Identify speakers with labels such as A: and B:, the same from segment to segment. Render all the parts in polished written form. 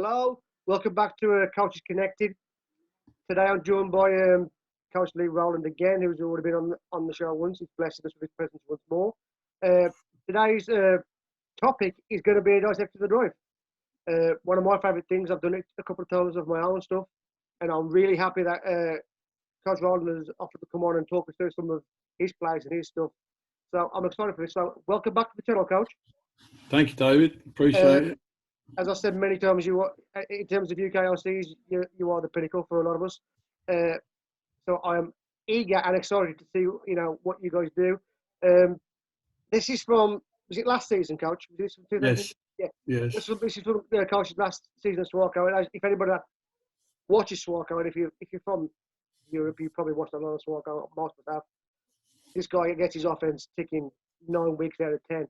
A: Hello, welcome back to Coaches Connected. Today I'm joined by Coach Lee Rowland again, who's already been on the show once. He's blessed us with his presence once more. Today's topic is going to be Dissecting the Drive. One of my favourite things. I've done it a couple of times of my own stuff, and I'm really happy that Coach Rowland has offered to come on and talk us through some of his plays and his stuff. So I'm excited for this. So welcome back to the channel, Coach.
B: Thank you, David. Appreciate it.
A: As I said many times, you are, in terms of UKRCs, you are the pinnacle for a lot of us. So I am eager and excited to see what you guys do. This is from, was it last season, Coach? Was this from 2000?
B: Yes.
A: Yeah.
B: Yes.
A: This is from Coach's last season of Swarco. And if anybody that watches Swarco, and if you're from Europe, you probably watched a lot of Swarco. Most of us have. This guy gets his offense ticking 9 weeks out of 10.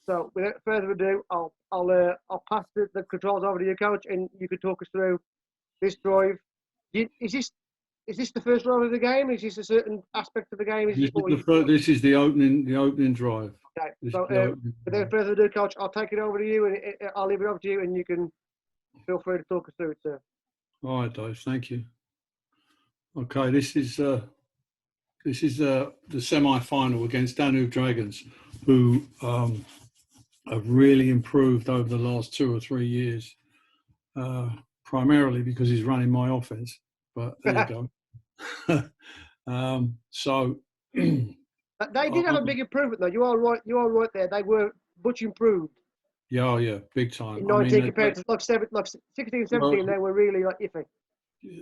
A: So without further ado, I'll pass the controls over to you, Coach, and you can talk us through this drive. Is this the first drive of the game? Is this a certain aspect of the game?
B: This is the opening drive.
A: Okay. So without further ado, Coach, I'll take it over to you, and I'll leave it over to you, and you can feel free to talk us through it, sir.
B: All right, Dave. Thank you. Okay, this is the semi-final against Danube Dragons, who have really improved over the last 2 or 3 years, primarily because he's running my offense. But there you go. So
A: they did have a big improvement, though. You are right there. They were much improved.
B: Yeah, big time.
A: In 19 compared to like 16, 17, they were really like iffy.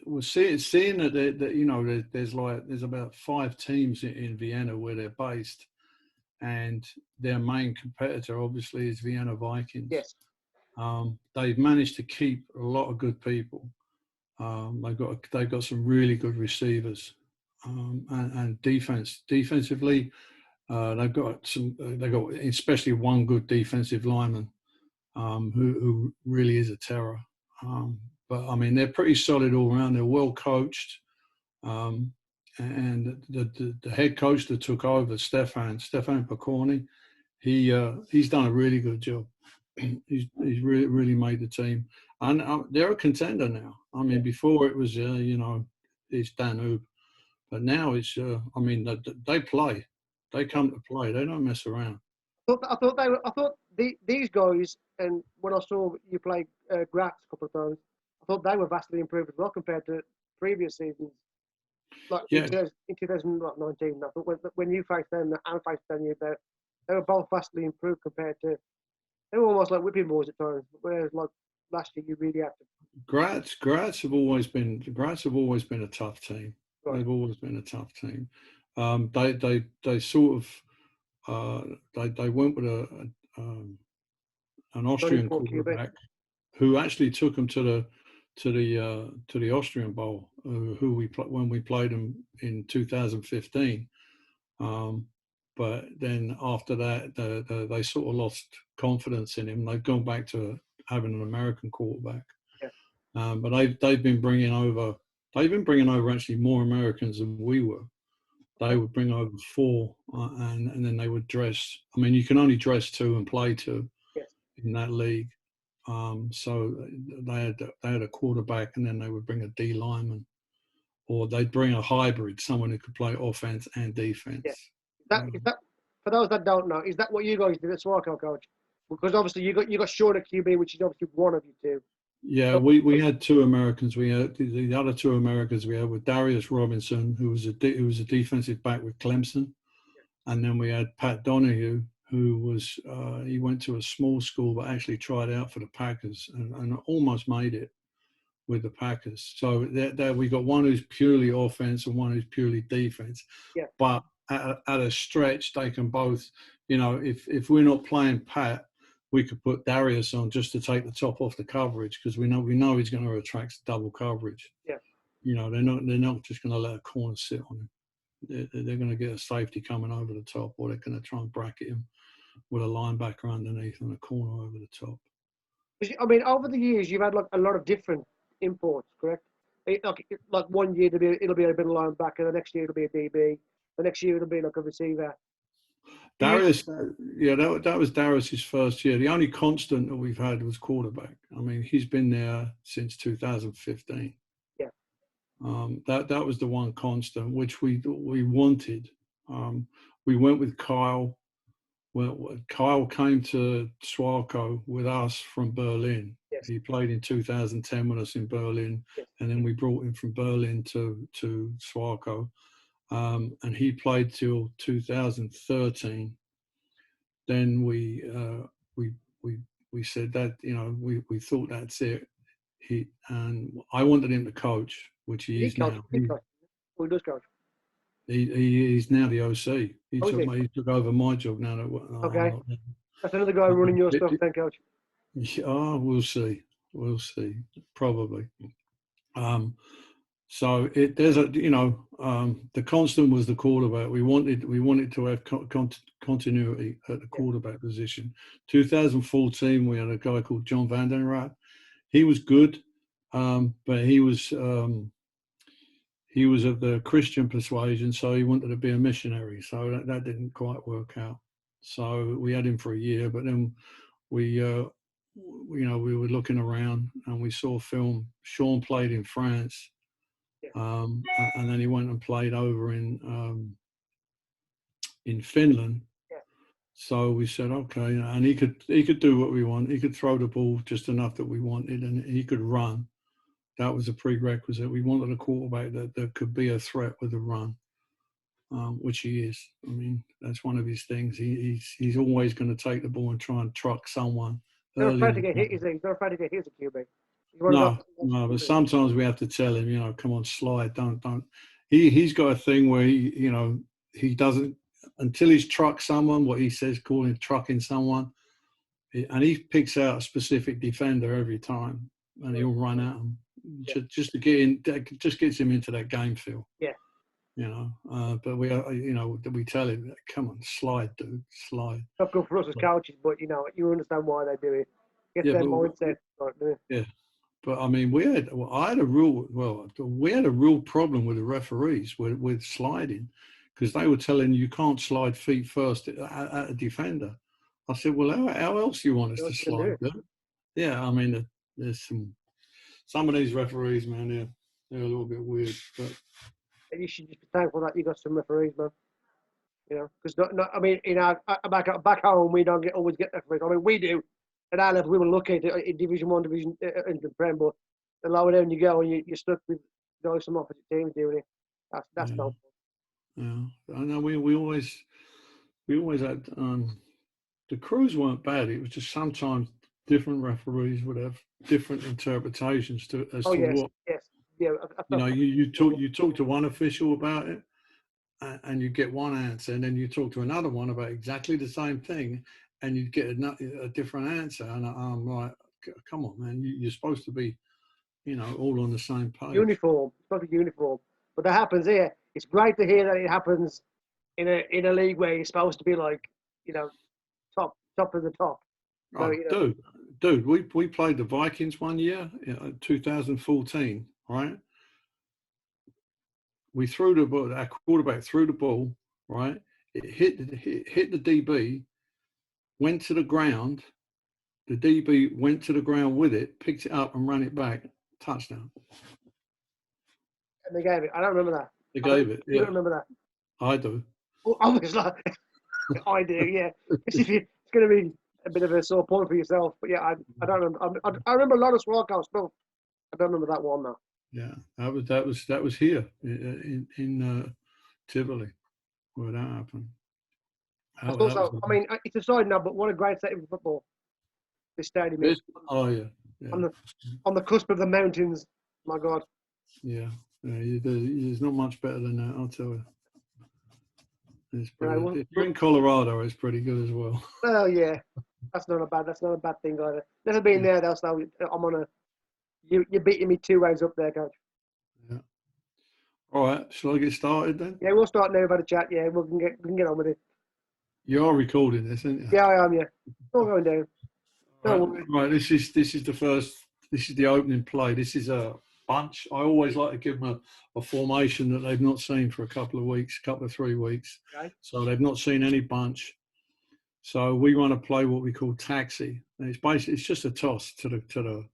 B: We're seeing that there's about 5 teams in Vienna where they're based, and their main competitor obviously is Vienna Vikings.
A: Yes.
B: They've managed to keep a lot of good people. They've got some really good receivers, and defensively, they've got especially one good defensive lineman, who really is a terror. But I mean, they're pretty solid all around. They're well coached, and the head coach that took over, Stefan Picorni, he's done a really good job. He's really made the team, and they're a contender now. I mean, before it was it's Danube, but now it's they play, they come to play, they don't mess around.
A: I thought these guys, and when I saw you play Graz a couple of times, I thought they were vastly improved as well compared to previous seasons. Like in 2019, I thought when you faced them and faced Danube, they were both vastly improved compared to. They were almost like whipping boys at times, whereas like last year you really had to.
B: Graz have always been a tough team. Right. They've always been a tough team. They sort of they went with an Austrian quarterback who actually took them to the Austrian Bowl, when we played them in 2015. But then after that, they sort of lost confidence in him. They've gone back to having an American quarterback. Yeah. But they've been bringing over actually more Americans than we were. They would bring over 4, and then they would dress. I mean, you can only dress 2 and play 2 in that league. So they had a quarterback, and then they would bring a D lineman, or they'd bring a hybrid, someone who could play offense and defense.
A: Yeah. Is that for those that don't know? Is that what you guys did at Swarco, Coach? Because obviously you got Sean at QB, which is obviously one of you two.
B: Yeah, we had 2 Americans. We had the other 2 Americans. We had with Darius Robinson, who was a defensive back with Clemson, and then we had Pat Donahue, who was he went to a small school but actually tried out for the Packers and almost made it with the Packers. So there we got one who's purely offense and one who's purely defense. Yeah. But at a stretch, they can both, if we're not playing Pat, we could put Darius on just to take the top off the coverage, because we know he's going to attract double coverage. Yeah. They're not just going to let a corner sit on him. They're going to get a safety coming over the top, or they're going to try and bracket him with a linebacker underneath and a corner over the top.
A: I mean, over the years, you've had like a lot of different imports, correct? Like 1 year it'll be a bit of linebacker, the next year it'll be a DB, the next year it'll be like a receiver.
B: Darius, yeah, that was Darius's first year. The only constant that we've had was quarterback. I mean, he's been there since 2015.
A: Yeah.
B: That was the one constant which we wanted. We went with Kyle. Well, Kyle came to Swarco with us from Berlin.
A: Yes.
B: He played in 2010 with us in Berlin,
A: yes.
B: and then we brought him from Berlin to Swarco. And he played till 2013. Then we said that, you know, we thought that's it. And I wanted him to coach, which he is now.
A: He does coach.
B: He's now the OC. He took over my job now.
A: Okay, that's another guy running your stuff, then, coach.
B: Oh, we'll see. We'll see. Probably. So there's a, you know, the constant was the quarterback. We wanted to have continuity at the quarterback position. 2014, we had a guy called John Van Den Rat. He was good, but he was of the Christian persuasion, so he wanted to be a missionary. So that didn't quite work out. So we had him for a year, but then we were looking around and we saw film. Sean played in France. And then he went and played over in Finland.
A: Yeah.
B: So we said, okay, and he could do what we want. He could throw the ball just enough that we wanted, and he could run. That was a prerequisite. We wanted a quarterback that could be a threat with the run, which he is. I mean, that's one of his things. He's always going to take the ball and try and truck someone.
A: They're afraid to get hit, is he? They're afraid to get hit as a QB.
B: No, but sometimes we have to tell him, you know, come on, slide, don't. He's got a thing where he doesn't, until he's trucked someone, what he says, calling trucking someone, and he picks out a specific defender every time, and he'll run at him just to get in, just gets him into that game feel.
A: Yeah.
B: You know, but we tell him, come on, slide, dude, slide.
A: Not good for us as coaches, but you understand why they do it. Get their mindset.
B: Yeah. But I mean, we had a real problem with the referees with sliding, because they were telling you can't slide feet first at a defender. I said, well, how else do you want us to slide? Yeah, I mean, there's some of these referees, man, they're a little bit weird. But
A: you should just be thankful that you got some referees, man. You know, because I mean, back home we don't always get referees. I mean, we do. At our level, we were lucky in Division 1, Division in the Prem, but the lower down you go and you're stuck with guys from opposite teams doing it. That's not fun.
B: Yeah, I know. We always had the crews weren't bad. It was just sometimes different referees would have different interpretations as to what.
A: Yes, yeah.
B: You talk to one official about it, and you get one answer, and then you talk to another one about exactly the same thing, and you get a different answer. And I'm like, come on, man, you're supposed to be, all on the same page.
A: Uniform, it's supposed to be uniform. But that happens here. It's great to hear that it happens in a league where you're supposed to be like, top of the top. So,
B: Dude, we played the Vikings one year, 2014, right? We threw the ball. Our quarterback threw the ball, right? It hit the DB, went to the ground. The DB went to the ground with it, picked it up, and ran it back. Touchdown.
A: And they gave it. I don't remember that.
B: They gave it.
A: You don't remember that?
B: I do.
A: Well, obviously, I do. Yeah, it's going to be a bit of a sore point for yourself. But yeah, I don't remember. I remember a lot of Swarco stuff. I don't remember that one though.
B: Yeah, that was here in Tivoli where that happened.
A: I mean, it's a side note, but what a great setting for football. This stadium is.
B: Oh yeah.
A: On the cusp of the mountains. My God.
B: Yeah. There's not much better than that, I'll tell you. It's pretty, if you're in Colorado, it's pretty good as well.
A: Well, yeah, that's not a bad thing either. Never been there though, so I'm on a. You're beating me 2 rounds up there, coach.
B: Yeah. All right, shall I get started then?
A: Yeah, we'll start now about the chat. Yeah, we can get on with it.
B: You are recording this, aren't you?
A: Yeah, I am. Yeah, it's all going down.
B: Right, this is the first. This is the opening play. This is bunch. I always like to give them a formation that they've not seen for a couple of 3 weeks.
A: Okay.
B: So they've not seen any bunch. So we want to play what we call taxi. And it's just a toss to the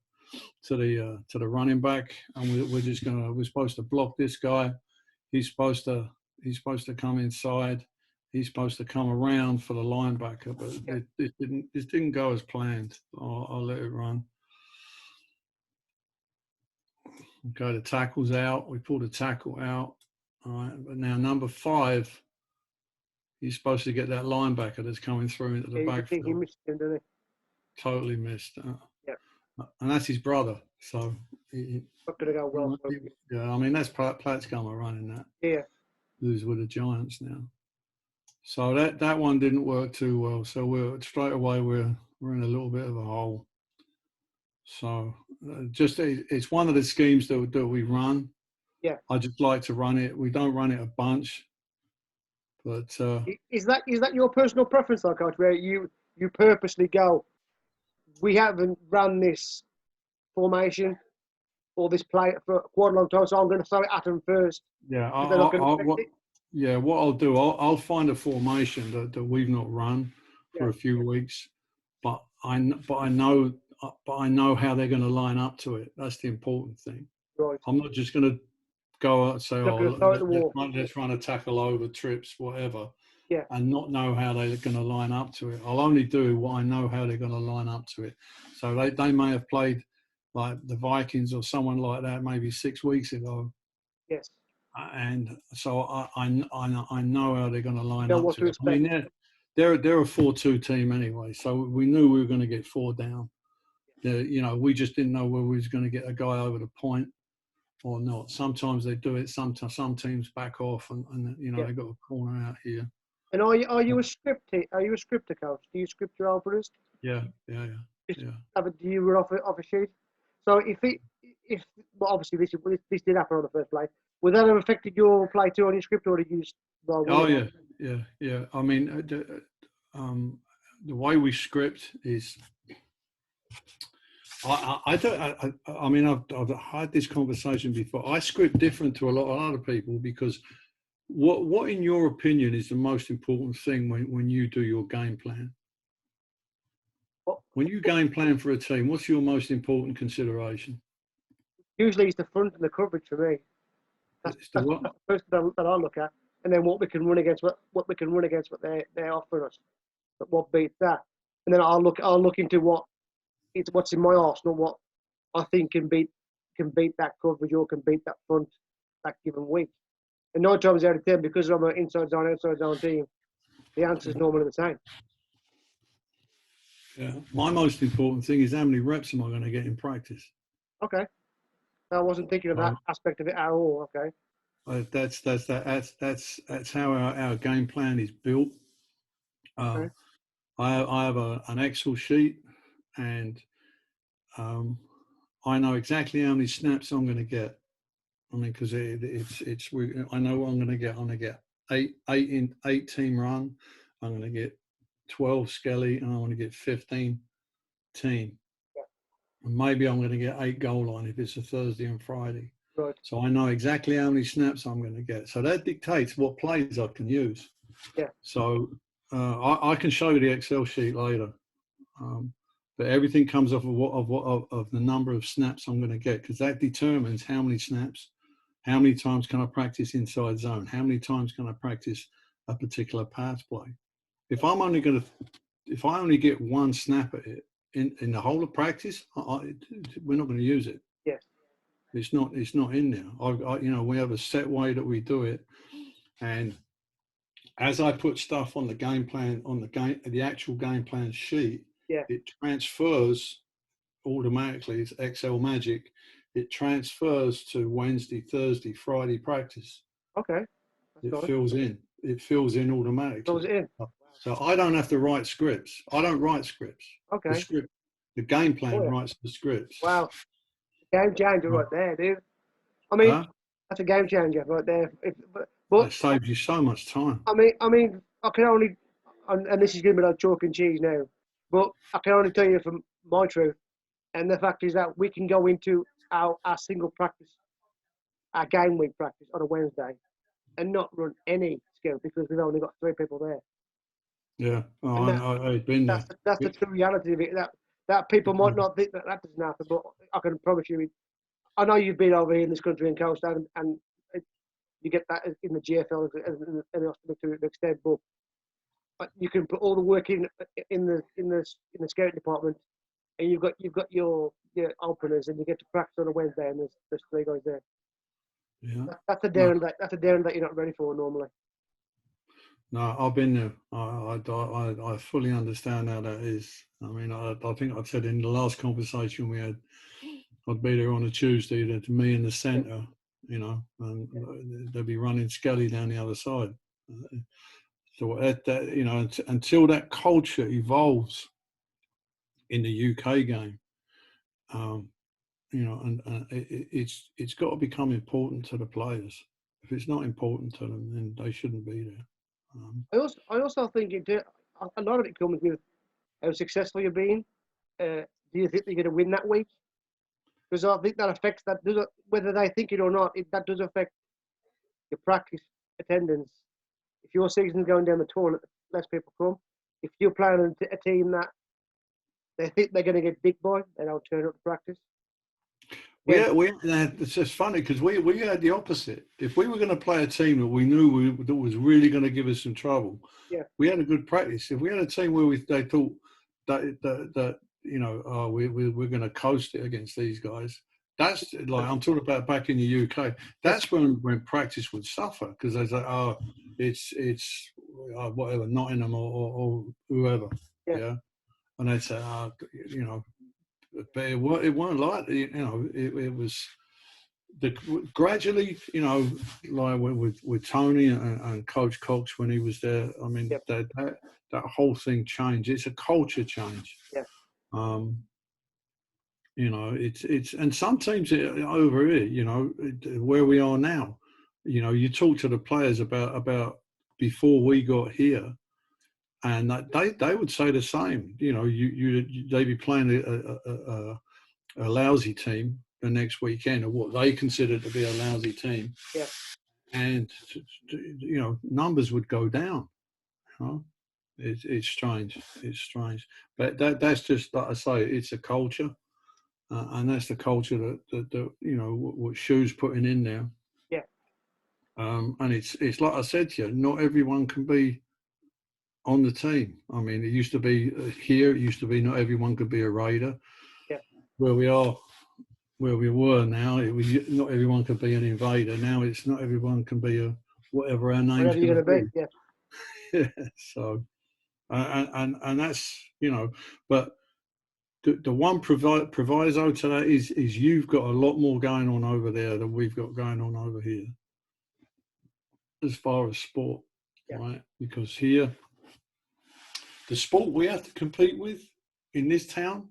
B: running back, and we're supposed to block this guy. He's supposed to come inside. He's supposed to come around for the linebacker, but it didn't go as planned. I'll let it run. Okay, the tackle's out. We pull the tackle out. All right, but now number 5, he's supposed to get that linebacker that's coming through into the backfield.
A: He missed him, didn't he?
B: Totally missed.
A: Yeah.
B: And that's his brother. So
A: Not going to go well.
B: Yeah, I mean, that's Platt's running that.
A: Yeah.
B: Who's with the Giants now. So that one didn't work too well. So we're straight away we're in a little bit of a hole. So it's one of the schemes that we run.
A: Yeah.
B: I just like to run it. We don't run it a bunch. But
A: is that your personal preference, though, Coach, where you purposely go, we haven't run this formation or this play for quite a long time, so I'm going to throw it at them first.
B: Yeah, what I'll do, I'll find a formation that we've not run for a few weeks, but I know how they're going to line up to it. That's the important thing.
A: Right.
B: I'm not just going to go out and say, let's run a tackle over, trips, whatever, and not know how they're going to line up to it. I'll only do what I know how they're going to line up to it. So they may have played like the Vikings or someone like that maybe 6 weeks ago.
A: Yes.
B: And so I know how they're going to line up
A: to
B: it. I mean, they're a 4-2 team anyway, so we knew we were going to get 4 down. We just didn't know whether we was going to get a guy over the point or not. Sometimes they do it. Some teams back off, and they've got a corner out here.
A: And are you a scripter? Are you a scripter, Coach? Do you script your openers?
B: Yeah.
A: Do you run off a sheet? So obviously this did happen on the first play. Would that have affected your play too on your script, or did you? Yeah.
B: I mean, the way we script is. I don't. I mean, I've had this conversation before. I script different to a lot of other people because what in your opinion is the most important thing when you do your game plan? When you game plan for a team, what's your most important consideration?
A: Usually it's the front and the coverage for me. That's the first thing that I look at, and then what we can run against, what they're offering us, but what beats that, and then I'll look into what's in my arsenal, what I think can beat that coverage or can beat that front that given week. And 9 times out of 10, because I'm an inside zone, outside zone team, the answer is normally the same.
B: Yeah, my most important thing is how many reps am I going to get in practice?
A: Okay, I wasn't thinking of that aspect of it at all. Okay,
B: that's how our game plan is built.
A: Okay.
B: I have an Excel sheet, and I know exactly how many snaps I'm going to get. I mean, because I know what I'm going to get. I'm going to get 8 team run. I'm going to get 12 skelly, and I want to get 15 team.
A: Yeah.
B: And maybe I'm going to get 8 goal line if it's a Thursday and Friday.
A: Right.
B: So I know exactly how many snaps I'm going to get. So that dictates what plays I can use.
A: Yeah.
B: So I can show you the Excel sheet later. But everything comes off of the number of snaps I'm going to get, because that determines how many snaps, how many times can I practice inside zone, how many times can I practice a particular pass play. If I only get 1 snap at it in the whole of practice, we're not going to use it.
A: Yes.
B: It's not in there. We have a set way that we do it, and as I put stuff on the game plan the actual game plan sheet, it transfers automatically. It's Excel magic. It transfers to Wednesday, Thursday, Friday practice.
A: Okay.
B: It fills in automatically.
A: Fills it in.
B: So I don't have to write scripts. I don't write scripts.
A: Okay.
B: The game plan writes the scripts.
A: Wow. Game changer right there, dude. I mean, that's a game changer right there. But
B: it saves you so much time.
A: I mean, I can only, and this is going to be like chalk and cheese now, but I can only tell you from my truth, and the fact is that we can go into our single practice, our game week practice on a Wednesday, and not run any skill because we've only got 3 people there.
B: Yeah,
A: And
B: I've been there.
A: That's the true reality of it. That people might not think that doesn't happen, but I can promise you, I know you've been over here in this country and coast, and you get that in the GFL and the Austrian to an extent, but you can put all the work in the scouting department, and you've got your openers, and you get to practice on a Wednesday, and there's 3 guys there.
B: Yeah,
A: That's a down that you're not ready for normally.
B: No, I've been there. I fully understand how that is. I mean, I think I said in the last conversation we had, I'd be there on a Tuesday, to me in the centre, you know, and they'd be running Skelly down the other side. So that you know, until that culture evolves in the UK game, you know, and it's got to become important to the players. If it's not important to them, then they shouldn't be there.
A: I also think a lot of it comes with how successful you're being. Do you think they're going to win that week? Because I think that affects that. Whether they think it or not, that does affect your practice attendance. If your season's going down the toilet, less people come. If you're playing a team that they think they're going to get big boy, they don't turn up to practice.
B: It's just funny because we had the opposite. If we were going to play a team that we knew that was really going to give us some trouble, we had a good practice. If we had a team where they thought that you know, we're going to coast it against these guys, that's like I'm talking about back in the UK. That's when practice would suffer because they say, oh, it's whatever, Nottingham or whoever, yeah, and they'd say, oh, you know. But it weren't like, you know, it was gradually, you know, like with Tony and Coach Cox when he was there. I mean, that whole thing changed. It's a culture change.
A: Yeah.
B: You know, it's and some teams over here, you know, where we are now, you know, you talk to the players about before we got here. And they would say the same. You know, they'd be playing a lousy team the next weekend, or what they consider to be a lousy team.
A: Yeah.
B: And you know, numbers would go down. You know, it's strange. It's strange, but that's just like I say. It's a culture, and that's the culture that you know what Shu's putting in there.
A: Yeah.
B: And it's like I said to you, not everyone can be on the team. I mean, it used to be here. It used to be not everyone could be a Raider.
A: Yeah.
B: Where we were now, it was not everyone could be an invader. Now it's not everyone can be a whatever our name's
A: going to be. Yeah.
B: Yeah. So, and that's, you know, but the one proviso to that is you've got a lot more going on over there than we've got going on over here, as far as sport, right? Because here, the sport we have to compete with in this town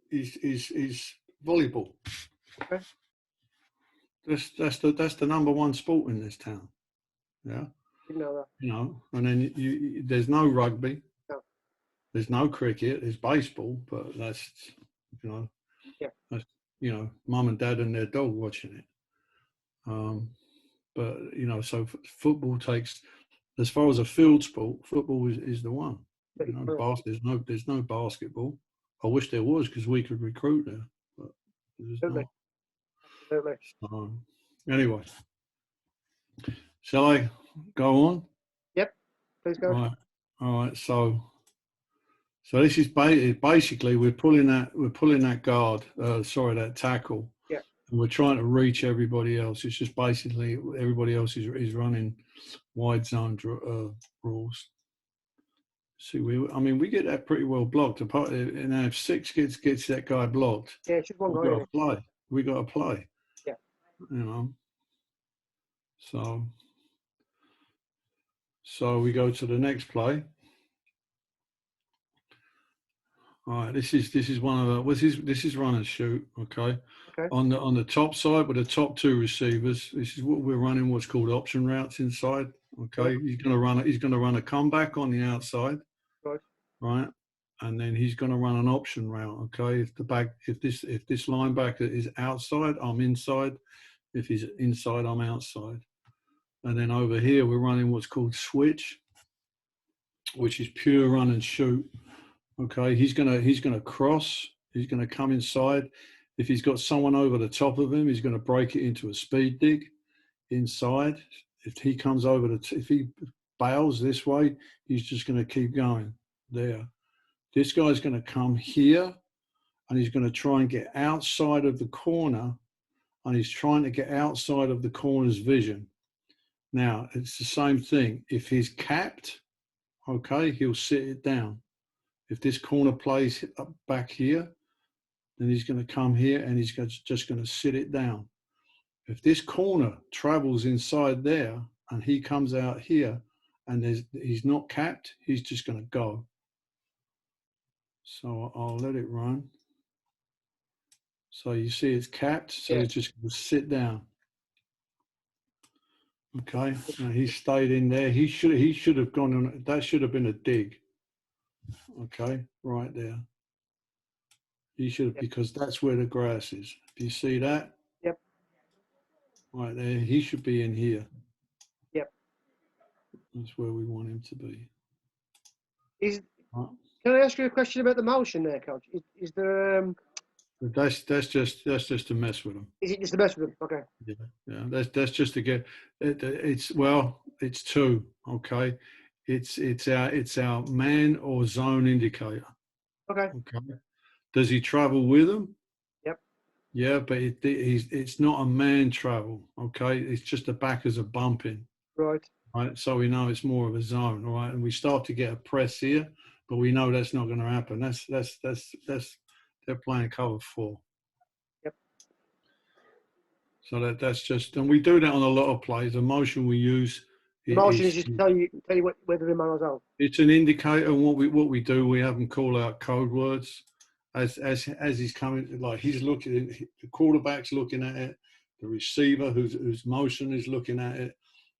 B: is volleyball.
A: Okay.
B: That's the number one sport in this town. Yeah.
A: Didn't know that.
B: You know, and then there's no rugby.
A: No.
B: There's no cricket. There's baseball, but that's, you know, that's, you know, mum and dad and their dog watching it. But you know, so football takes, as far as a field sport, football is the one. You know, there's no basketball. I wish there was because we could recruit there, but there's not.
A: Absolutely.
B: So, anyway, shall I go on?
A: Yep, please go.
B: All right. So this is basically we're pulling that guard. That tackle.
A: Yeah.
B: And we're trying to reach everybody else. It's just basically everybody else is running wide zone rules. See, we get that pretty well blocked. And if 6 gets that guy blocked,
A: it's just one guy.
B: We got to play.
A: Yeah.
B: You know. So we go to the next play. All right, this is one of the. This is run and shoot. Okay.
A: Okay.
B: On the top side with the top 2 receivers, this is what we're running. What's called option routes inside. Okay. Yeah. He's going to run a comeback on the outside.
A: Right.
B: Right. and then he's going to run an option route. Okay, if this linebacker is outside, I'm inside. If he's inside, I'm outside. And then over here, we're running what's called switch, which is pure run and shoot. Okay, he's gonna cross. He's gonna come inside. If he's got someone over the top of him, he's gonna break it into a speed dig inside. If he comes over if he bails this way, he's just gonna keep going there. This guy's gonna come here, and he's gonna try and get outside of the corner, and he's trying to get outside of the corner's vision. Now it's the same thing. If he's capped, okay, he'll sit it down. If this corner plays up back here, then he's going to come here and he's just going to sit it down. If this corner travels inside there and he comes out here and he's not capped, he's just going to go. So I'll let it run. So you see it's capped, so he's just going to sit down. Okay, now he stayed in there. He should have gone on. That should have been a dig. Okay, right there. He should have, because that's where the grass is. Do you see that?
A: Yep.
B: Right there. He should be in here.
A: Yep.
B: That's where we want him to be.
A: Can I ask you a question about the motion there, Coach? Is there
B: That's just to mess with them.
A: Is it just to mess with them? Okay.
B: Yeah. That's just to get. It's two. Okay. It's our man or zone indicator.
A: Okay.
B: Does he travel with them?
A: Yep.
B: Yeah, but it's not a man travel. Okay, it's just the backers are bumping.
A: Right.
B: Right. So we know it's more of a zone. All right, and we start to get a press here, but we know that's not going to happen. That's they're playing cover 4.
A: Yep.
B: So that's just, and we do that on a lot of plays. The motion we use.
A: The motion is just to tell you whether they're man or zone. It's
B: an indicator. And what we do, we have them call out code words as he's coming. Like he's looking, the quarterback's looking at it, the receiver whose motion is looking at it,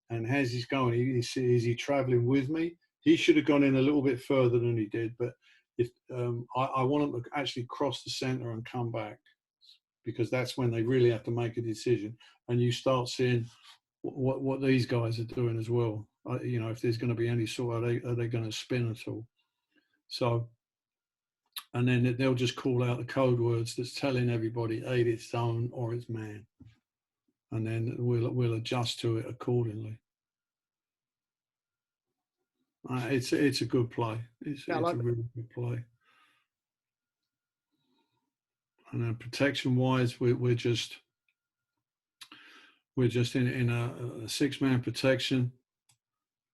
B: and as he's going, is he traveling with me? He should have gone in a little bit further than he did, but if I want him to actually cross the center and come back, because that's when they really have to make a decision, and you start seeing what these guys are doing as well. You know, if there's going to be any sort, are they going to spin at all? So, and then they'll just call out the code words that's telling everybody, either it's zone or it's man, and then we'll adjust to it accordingly. It's a good play. It's a really good play. And then protection wise, we're just in a 6-man protection.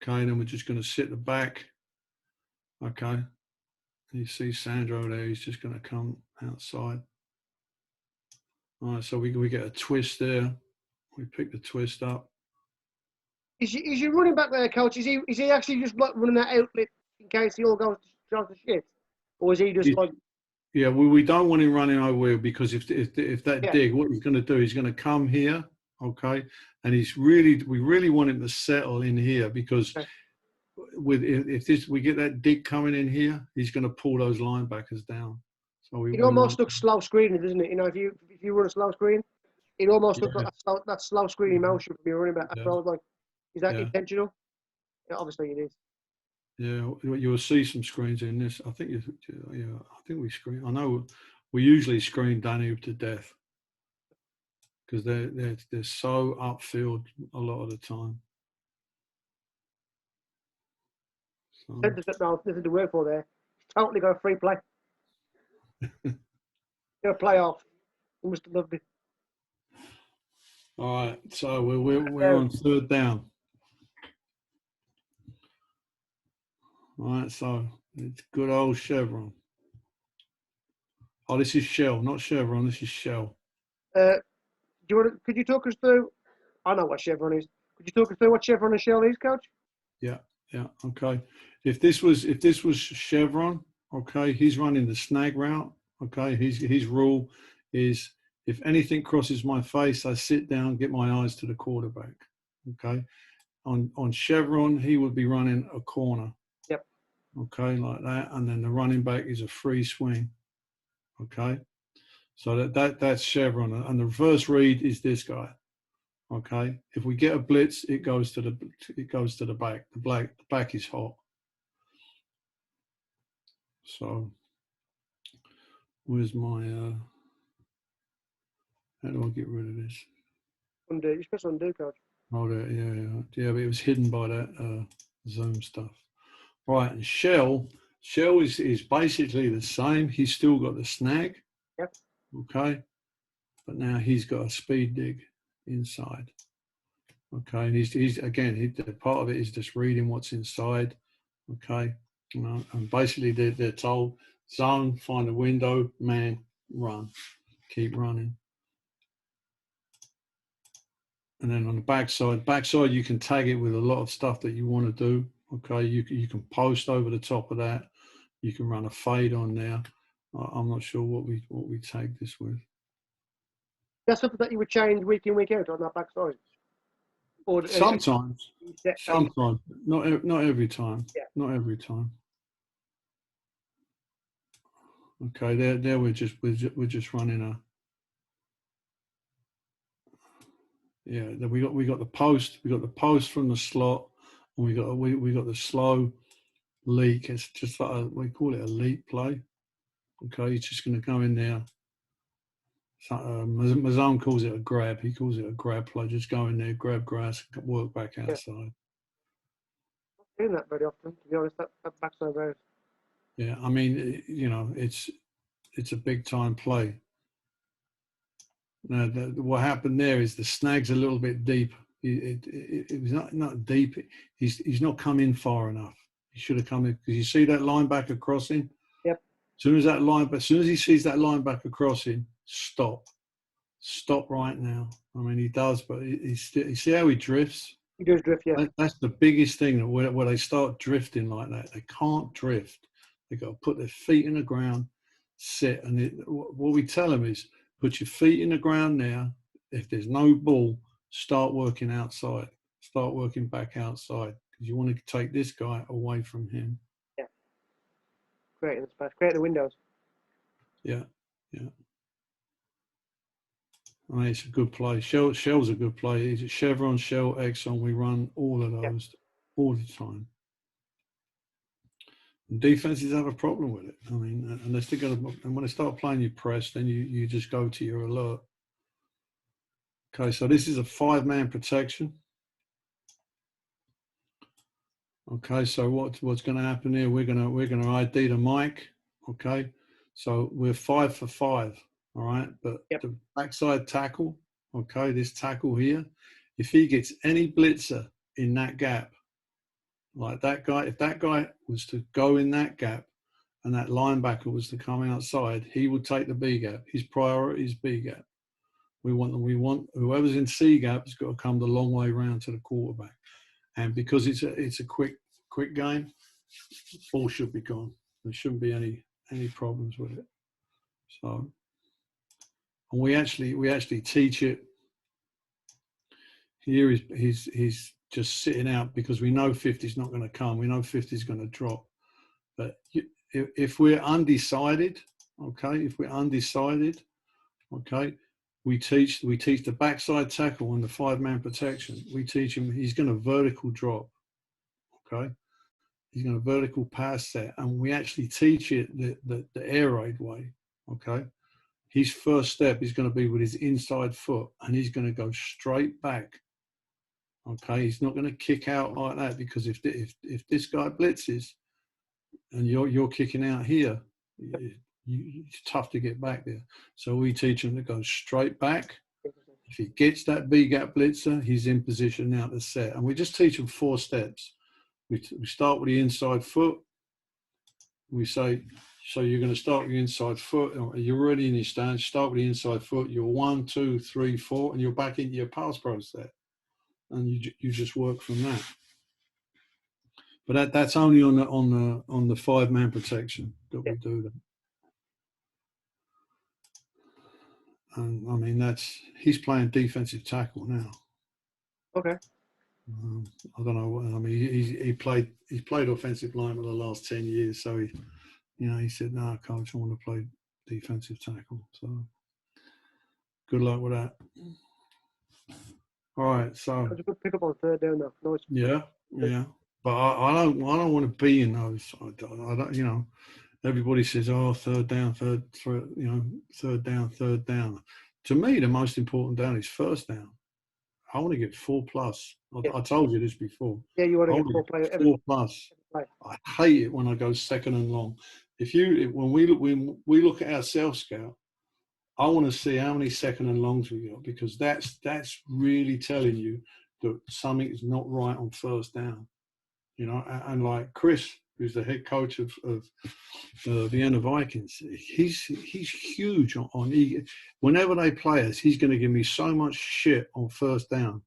B: Okay, and then we're just going to sit the back. Okay, you see Sandro there, he's just going to come outside. All right, so we get a twist there. We pick the twist up.
A: Is your running back there, Coach? Is he actually just running that outlet in case he all goes to shit? Or is he just like...
B: Yeah, we don't want him running over, because if that dig, what he's going to do, he's going to come here. Okay, and we really want him to settle in here, because if we get that dig coming in here, he's going to pull those linebackers down. So
A: it almost looks slow screening, doesn't it? You know, if you run a slow screen, it almost looks like that slow screening motion from your running back. I was like, is that intentional? Yeah, obviously it is.
B: Yeah, you'll see some screens in this. I think we screen. I know we usually screen Danube to death, because they're so upfield a lot of the time. So.
A: Nothing to work for there. Totally got a free play. Got a playoff. You must have loved it.
B: All right, so we're on 3rd down. All right, so it's good old Chevron. Oh, this is shell, not chevron. This is shell.
A: Could you talk us through? I know what chevron is. Could you talk us through what chevron and shell is, Coach?
B: Yeah. Okay. If this was chevron, okay, he's running the snag route. Okay, his rule is, if anything crosses my face, I sit down, get my eyes to the quarterback. Okay. On chevron, he would be running a corner.
A: Yep.
B: okay, like that, and then the running back is a free swing, okay. So that's chevron, and the reverse read is this guy, okay. If we get a blitz, it goes to the back. The back is hot. So where's my how do I get rid of this?
A: Undo. You press undo, coach.
B: Oh, there, yeah, but it was hidden by that Zoom stuff. Right, and shell is basically the same. He's still got the snag.
A: Yep.
B: Okay, but now he's got a speed dig inside. Okay, and he's again, part of it is just reading what's inside. Okay, you know, and basically they're told zone, find a window, man, run, keep running. And then on the backside you can tag it with a lot of stuff that you want to do. Okay, you can post over the top of that. You can run a fade on there. I'm not sure what we tag this with.
A: That's something that you would change week in, week out on that backside. Or
B: Sometimes, not every time.
A: Yeah.
B: Not every time. Okay, there we're just running a. Yeah, then we got the post. We got the post from the slot, and we got the slow leak. It's just like we call it a leak play. Okay, he's just going to go in there. Mazone calls it a grab. He calls it a grab play. Just go in there, grab grass, work back outside.
A: Not doing that very often, to be honest. That backside road.
B: Yeah, I mean, you know, it's a big time play. Now, what happened there is the snag's a little bit deep. It was not deep. He's not come in far enough. He should have come in, because you see that linebacker crossing.
A: Yep.
B: As soon as he sees that linebacker crossing, stop right now. I mean, he does, but you see how he drifts.
A: He does drift, yeah.
B: That's the biggest thing, where they start drifting like that. They can't drift. They got to put their feet in the ground, sit, and what we tell them is, put your feet in the ground now. If there's no ball, start working outside. Start working back outside, because you want to take this guy away from him.
A: Yeah. Creating the space, creating the windows.
B: Yeah. I mean, it's a good play. Shell's a good play. It's a chevron, shell, exxon. We run all of those all the time. And defenses have a problem with it. I mean, unless they're going to, and when they start playing you press, then you just go to your alert. Okay, so this is a 5-man protection. Okay, so what's going to happen here? We're going to ID the mic. Okay, so we're 5 for 5. All right, but the backside tackle. Okay, this tackle here, if he gets any blitzer in that gap, like that guy, if that guy was to go in that gap and that linebacker was to come outside, he would take the B gap. His priority is B gap. We want whoever's in C gap has got to come the long way around to the quarterback. And because it's a quick game, ball should be gone. There shouldn't be any problems with it. So, and we actually teach it. Here he's just sitting out, because we know 50's not going to come. We know 50's going to drop. But if we're undecided, okay, we teach the backside tackle and the 5-man protection. We teach him he's going to vertical drop, okay. He's going to vertical pass set, and we actually teach it the air raid way, okay. His first step is going to be with his inside foot, and he's going to go straight back. Okay, he's not going to kick out like that, because if this guy blitzes and you're kicking out here, it's tough to get back there. So we teach him to go straight back. If he gets that B gap blitzer, he's in position now to set. And we just teach him 4 steps. We start with the inside foot. We say, so you're going to start with your inside foot. You're already in your stance. Start with the inside foot. You're 1, 2, 3, 4, and you're back into your pass pro set. And you just work from that. But that's only on the 5-man protection that we do that. And I mean, he's playing defensive tackle now.
A: Okay.
B: I don't know. I mean, he's played offensive line for the last 10 years. So he said, "No, coach, I want to play defensive tackle." So good luck with that. All right. So
A: That's a good pick up on third down though. Nice.
B: Yeah. But I don't want to be in those. I don't. Everybody says, "Oh, third down, third down, third down." To me, the most important down is first down. I want to get 4+. I told you this before.
A: Yeah, you want to get
B: 4+. I hate it when I go second and long. When we look at our self scout, I want to see how many second and longs we got, because that's really telling you that something is not right on first down. And like Chris, who's the head coach of the Vienna Vikings, he's huge whenever they play us, he's going to give me so much shit on first down.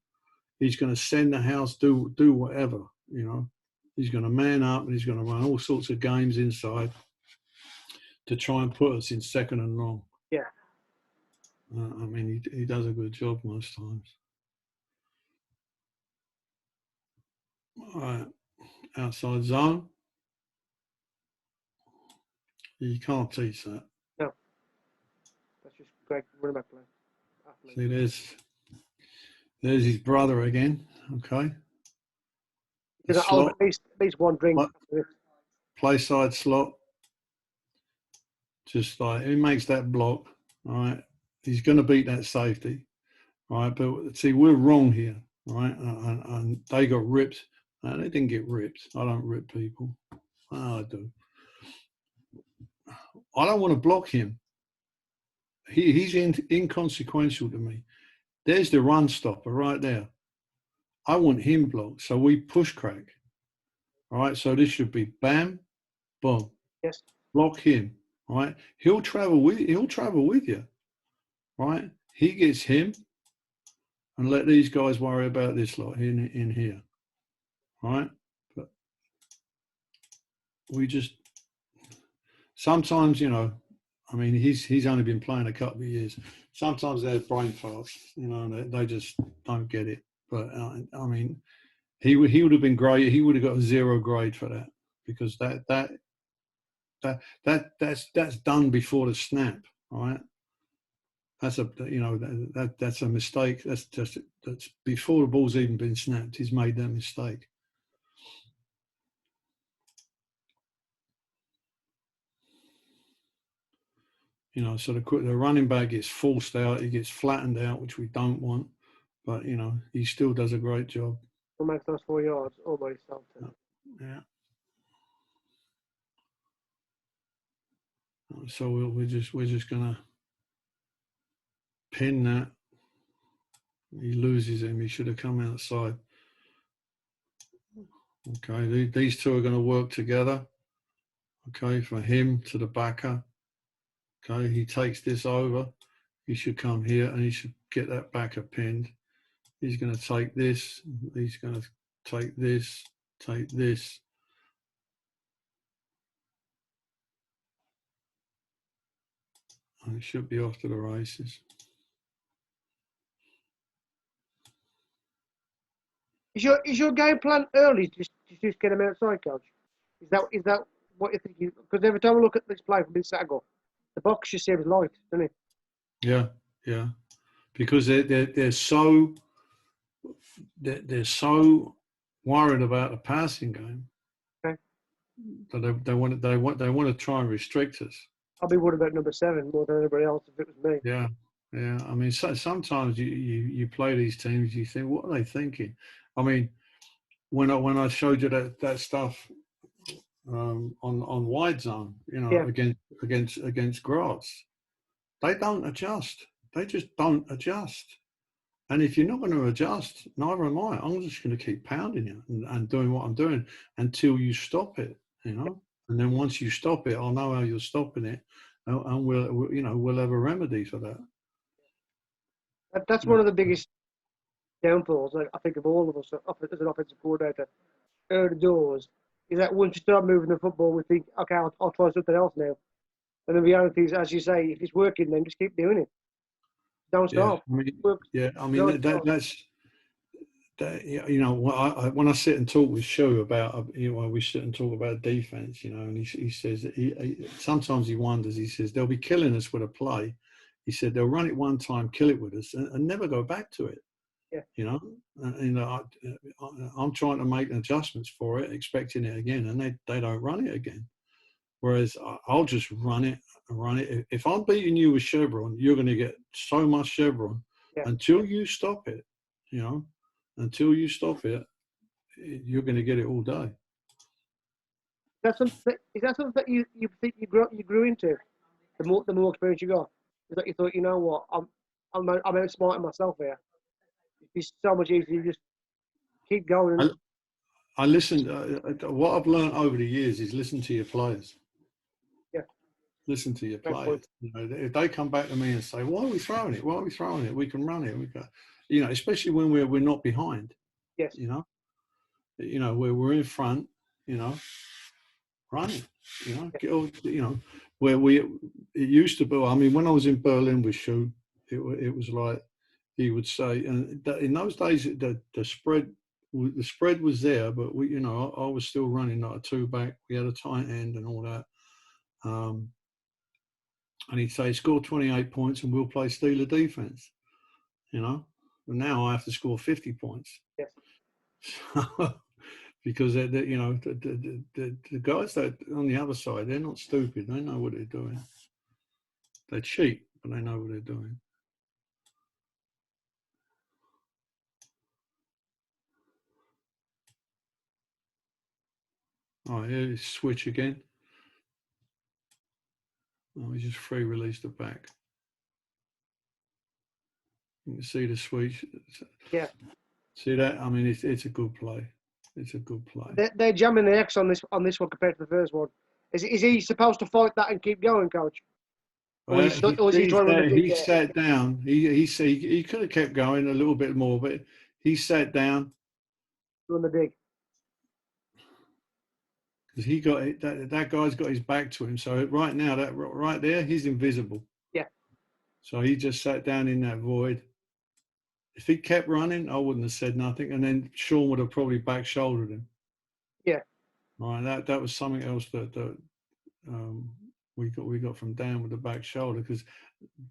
B: He's going to send the house, do whatever, He's going to man up and he's going to run all sorts of games inside to try and put us in second and long.
A: Yeah.
B: I mean, he does a good job most times. All right. Outside zone. You can't teach that.
A: No. That's just great running back play.
B: See, there's his brother again. Okay.
A: At least one drink.
B: Play side slot. Just like he makes that block. All right. He's going to beat that safety. All right. But see, we're wrong here. All right. And they got ripped. No, they didn't get ripped. I don't rip people. I do. I don't want to block him. He's inconsequential to me. There's the run stopper right there. I want him blocked. So we push crack. All right. So this should be bam, boom.
A: Yes.
B: Block him. All right. He'll travel with you. Right. He gets him, and let these guys worry about this lot in here. Right. But we just sometimes, I mean, he's only been playing a couple of years. Sometimes they're brain farts, they just don't get it. But I mean, he would have been great. He would have got a 0 grade for that, because that's done before the snap, right? That's that's a mistake. That's before the ball's even been snapped. He's made that mistake. So the running back gets forced out, he gets flattened out, which we don't want. But, he still does a great job.
A: We'll make those 4 yards almost something.
B: Yeah. So we're just gonna pin that. He loses him. He should have come outside. Okay, these two are going to work together. Okay, from him to the backer. Okay, he takes this over. He should come here and he should get that backer pinned. He's going to take this. He's going to take this. Take this. And it should be off to the races.
A: Is your game plan early? Just get him outside, coach. Is that what you think? Because every time I look at this play from this angle, the box just seems light, doesn't it?
B: Yeah. Because they're so worried about the passing game.
A: Okay.
B: That they want to try and restrict us.
A: I'll be worried about number 7 more than anybody else if it was me.
B: Yeah. I mean, sometimes you play these teams, you think, what are they thinking? I mean, when I showed you that stuff on wide zone, against Graz, they don't adjust. They just don't adjust. And if you're not going to adjust, neither am I. I'm just going to keep pounding you and doing what I'm doing until you stop it, And then once you stop it, I'll know how you're stopping it, and we'll have a remedy for that.
A: That's one of the biggest downfalls, I think, of all of us as an offensive coordinator, early doors, is that once you start moving the football, we think, okay, I'll try something else now. And the reality is, as you say, if it's working, then just keep doing it. Don't stop.
B: That's you know, when I sit and talk with Shu about, you know, we sit and talk about defense, you know, and he says that he sometimes he wonders. He says they'll be killing us with a play. He said they'll run it one time, kill it with us, and never go back to it.
A: Yeah.
B: You know, and I'm trying to make adjustments for it, expecting it again, and they don't run it again. Whereas I'll just run it. If I'm beating you with chevron, you're going to get so much chevron until you stop it. You know, until you stop it, you're going to get it all day.
A: Is that something that you think you grew into? The more experience you got, is that you thought, you know what, I'm outsmarting myself here. It's so much easier. You just keep going.
B: I listened. What I've learned over the years is listen to your players.
A: Yeah.
B: Listen to your players. You know, if they come back to me and say, "Why are we throwing it? Why are we throwing it? We can run it. We got," you know, especially when we're not behind.
A: Yes.
B: You know, where we're in front. You know, run it. You know, where it used to be. I mean, when I was in Berlin with Shu, it was like he would say, and in those days the spread was there, but you know, I was still running like a two back. We had a tight end and all that. And he'd say, score 28 points and we'll play Steeler defense. You know, and now I have to score 50 points.
A: Yes.
B: Because you know, the guys that on the other side, they're not stupid. They know what they're doing. They're cheap, but they know what they're doing. Oh, here's switch again. Oh, he just free released it back. You can see the switch.
A: Yeah.
B: See that? I mean, it's a good play. It's a good play.
A: They're jamming the X on this one compared to the first one. Is he supposed to fight that and keep going, coach? Or is he trying to?
B: He sat down. He could have kept going a little bit more, but he sat down.
A: On the dig.
B: Because he got it, that guy's got his back to him. So right now, that right there, he's invisible.
A: Yeah.
B: So he just sat down in that void. If he kept running, I wouldn't have said nothing, and then Sean would have probably back shouldered him.
A: Yeah.
B: Right. That was something else that we got from Dan with the back shoulder, because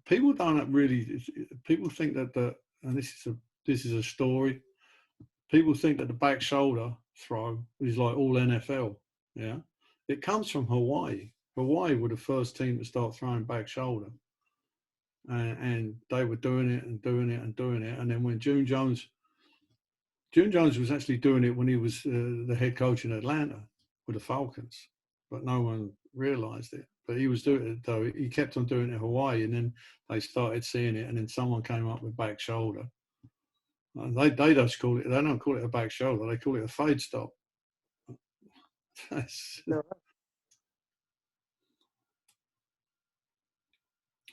B: people don't really. People think that and this is a story. People think that the back shoulder throw is like all NFL. Yeah, it comes from Hawaii. Hawaii were the first team to start throwing back shoulder, and they were doing it and doing it and doing it. And then when June Jones was actually doing it when he was the head coach in Atlanta with the Falcons, but no one realised it. But he was doing it though. He kept on doing it in Hawaii, and then they started seeing it, and then someone came up with back shoulder. And they just call it. They don't call it a back shoulder. They call it a fade stop.
A: No.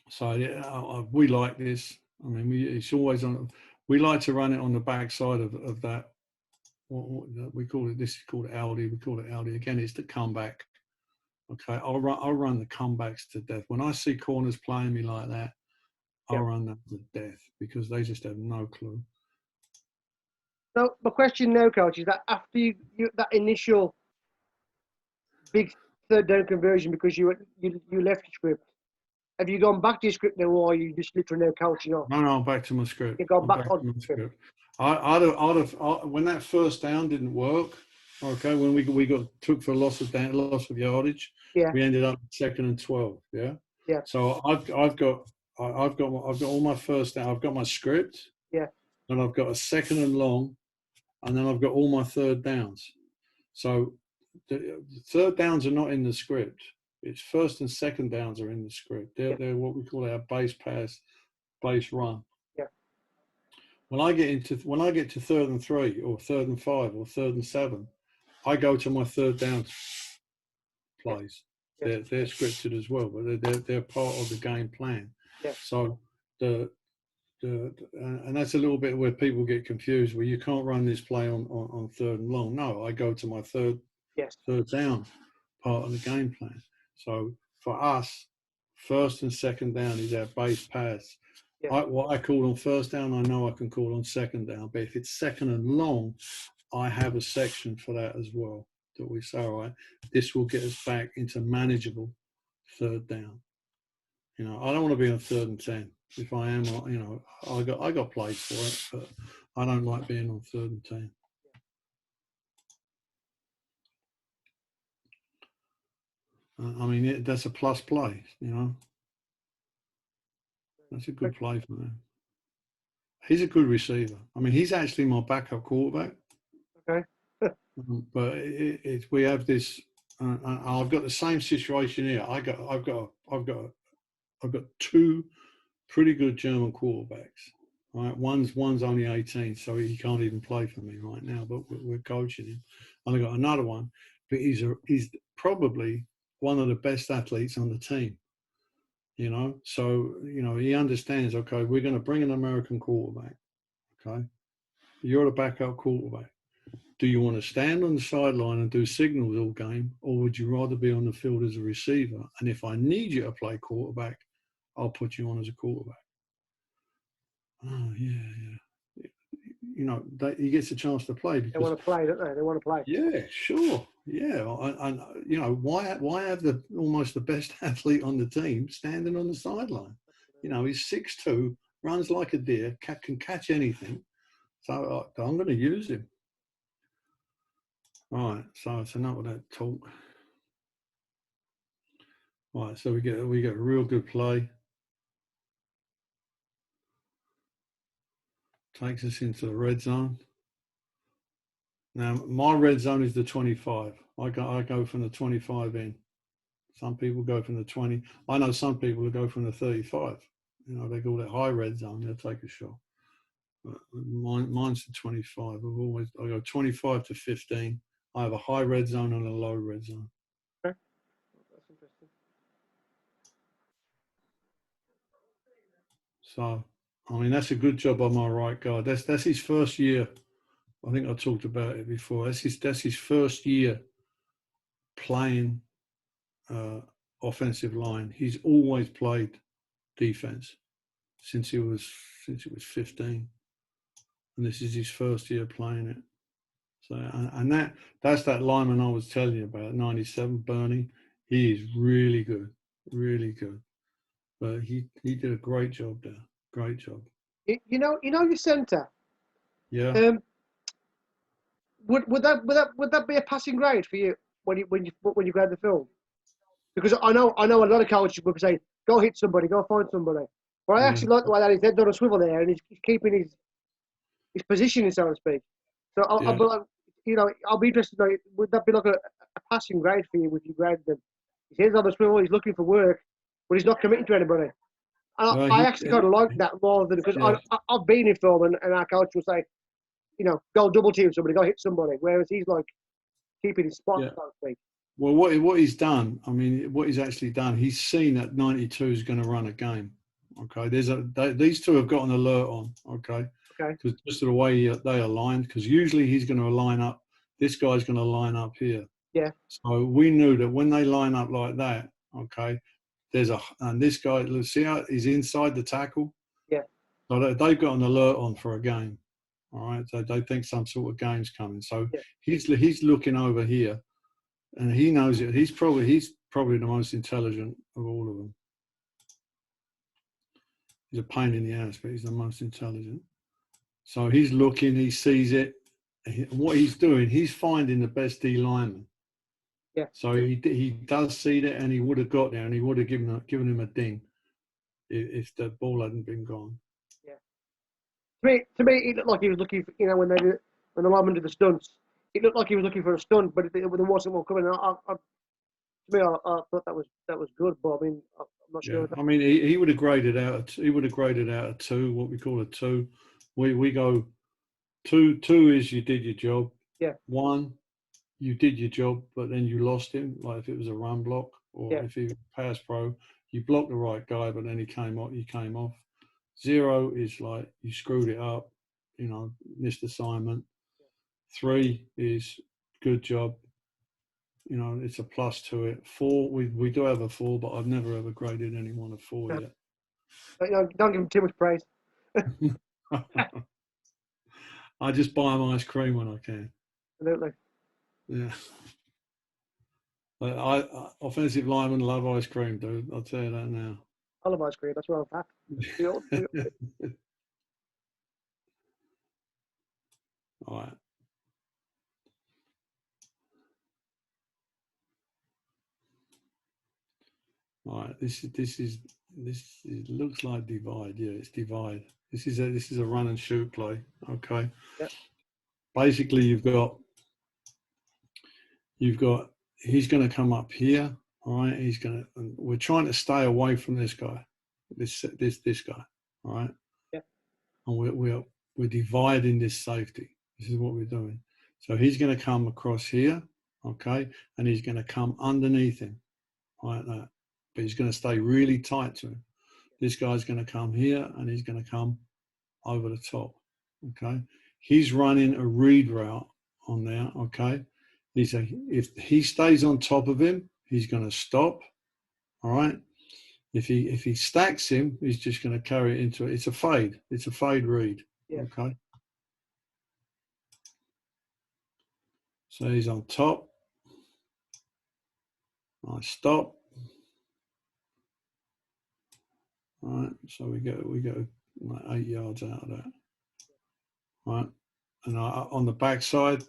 B: So yeah, we like this. I mean, it's always on. We like to run it on the back side of that. What we call it. This is called Aldi. We call it Aldi. Again, it's the comeback. Okay, I'll run the comebacks to death. When I see corners playing me like that, I'll run them to death because they just have no clue.
A: So my question now, coach, is that after you that initial big third down conversion, because you left the script, have you gone back to your script now, or are you just literally now coaching off?
B: No, I'm back to my script.
A: You've gone back on the script.
B: I'd have when that first down didn't work. Okay, when we took for loss of yardage, we ended up 2nd and 12. Yeah.
A: Yeah.
B: So I've got all my first down. I've got my script.
A: Yeah.
B: And I've got a 2nd and long, and then I've got all my third downs. So the third downs are not in the script. It's first and second downs are in the script. They're what we call our base pass, base run.
A: Yeah.
B: When I get to 3rd and 3 or 3rd and 5 or 3rd and 7, I go to my third down plays. Yeah. They're scripted as well, but they're part of the game plan.
A: Yeah.
B: So and that's a little bit where people get confused, where you can't run this play on 3rd and long. No, I go to my third down part of the game plan. So for us, 1st and 2nd down is our base pass.
A: Yeah.
B: What I call on first down, I know I can call on second down. But if it's second and long, I have a section for that as well. That we say, all right, this will get us back into manageable third down. You know, I don't want to be on 3rd and 10. If I am, you know, I got plays for it, but I don't like being on 3rd and 10. I mean, that's a plus play, you know. That's a good play for them. He's a good receiver. I mean, he's actually my backup quarterback.
A: Okay.
B: But we have this. I've got the same situation here. I've got 2 pretty good German quarterbacks. Right, one's only 18, so he can't even play for me right now. But we're coaching him. And I got another one, but he's probably one of the best athletes on the team. You know, so you know he understands. Okay, we're going to bring an American quarterback. Okay, you're the backup quarterback. Do you want to stand on the sideline and do signals all game, or would you rather be on the field as a receiver? And if I need you to play quarterback, I'll put you on as a quarterback. Oh, yeah. You know, he gets a chance to play because
A: they want to play, don't they? They want to play.
B: Yeah, sure. Yeah, and you know, why have almost the best athlete on the team standing on the sideline? You know, he's 6'2", runs like a deer, can catch anything. So I'm going to use him. All right, so it's enough of that talk. All right, so we get a real good play. Takes us into the red zone. Now my red zone is the 25. I go from the 25 in. Some people go from the 20. I know some people who go from the 35. You know, they call it high red zone. They'll take a shot. But mine's the 25. I go 25 to 15. I have a high red zone and a low red zone.
A: Okay. That's interesting.
B: So, I mean, that's a good job on my right guard. That's his first year. I think I talked about it before. That's his first year playing offensive line. He's always played defense since he was 15, and this is his first year playing it. So, and that's that lineman I was telling you about, 97, Bernie. He is really good, really good. But he did a great job there. Great job.
A: You know your centre.
B: Yeah.
A: Would that be a passing grade for you when you grade the film? Because I know a lot of coaches would say, go hit somebody, go find somebody. But I actually like the way that his head's on a swivel there and he's keeping his positioning, so to speak. So I'll be like, you know, I'll be interested. Like, would that be like a passing grade for you if you graded them? His head's on the swivel, he's looking for work, but he's not committing to anybody. And I actually kind of like that more than because I've been in film and our coach will say, you know, go double team somebody, go hit somebody. Whereas he's like keeping his spot, so to speak.
B: Well, what he's done, I mean, what he's actually done, he's seen that 92 is going to run a game. Okay, these two have got an alert on. Okay, because just the way they aligned, because usually he's going to line up. This guy's going to line up here.
A: Yeah.
B: So we knew that when they line up like that, okay, and this guy, let's see how he's inside the tackle.
A: Yeah. So
B: they've got an alert on for a game. All right, so they think some sort of game's coming. So he's looking over here, and he knows it. He's probably the most intelligent of all of them. He's a pain in the ass, but he's the most intelligent. So he's looking, he sees it. What he's doing, he's finding the best D lineman.
A: Yeah. So
B: he does see that, and he would have got there, and he would have given him a ding if the ball hadn't been gone.
A: Yeah. To me, it looked like he was looking for, you know, when the lineman did the stunts, it looked like he was looking for a stunt, but there wasn't one coming. To me, I thought that was good, but I mean, I'm not sure.
B: I mean, he would have graded out. He would have graded out a 2, what we call a 2. We go 2 is you did your job.
A: Yeah.
B: 1, you did your job, but then you lost him. Like if it was a run block or if he was a pass pro, you blocked the right guy, but then he came off. 0 is like you screwed it up, you know, missed assignment. 3 is good job. You know, it's a plus to it. 4, we do have a 4, but I've never ever graded anyone a 4 yet.
A: Don't give him too much praise.
B: I just buy him ice cream when I can.
A: Absolutely.
B: Yeah. Offensive linemen love ice cream, dude. I'll tell you that now.
A: I love ice cream. That's where I'm at.
B: All right. All right. This looks like divide. Yeah, it's divide. This is a run and shoot play. Okay.
A: Yep.
B: Basically, you've got he's going to come up here. All right. We're trying to stay away from this guy. This guy. All right.
A: Yeah.
B: And we're dividing this safety. This is what we're doing. So he's going to come across here, okay, and he's going to come underneath him like that. But he's going to stay really tight to him. This guy's going to come here, and he's going to come over the top, okay. He's running a read route on there, okay. If he stays on top of him, he's going to stop, all right. If he stacks him, he's just going to carry it into it. It's a fade. It's a fade read. Yeah. Okay. So he's on top. I stop. All right. So we go like 8 yards out of that. All right. And on the back side,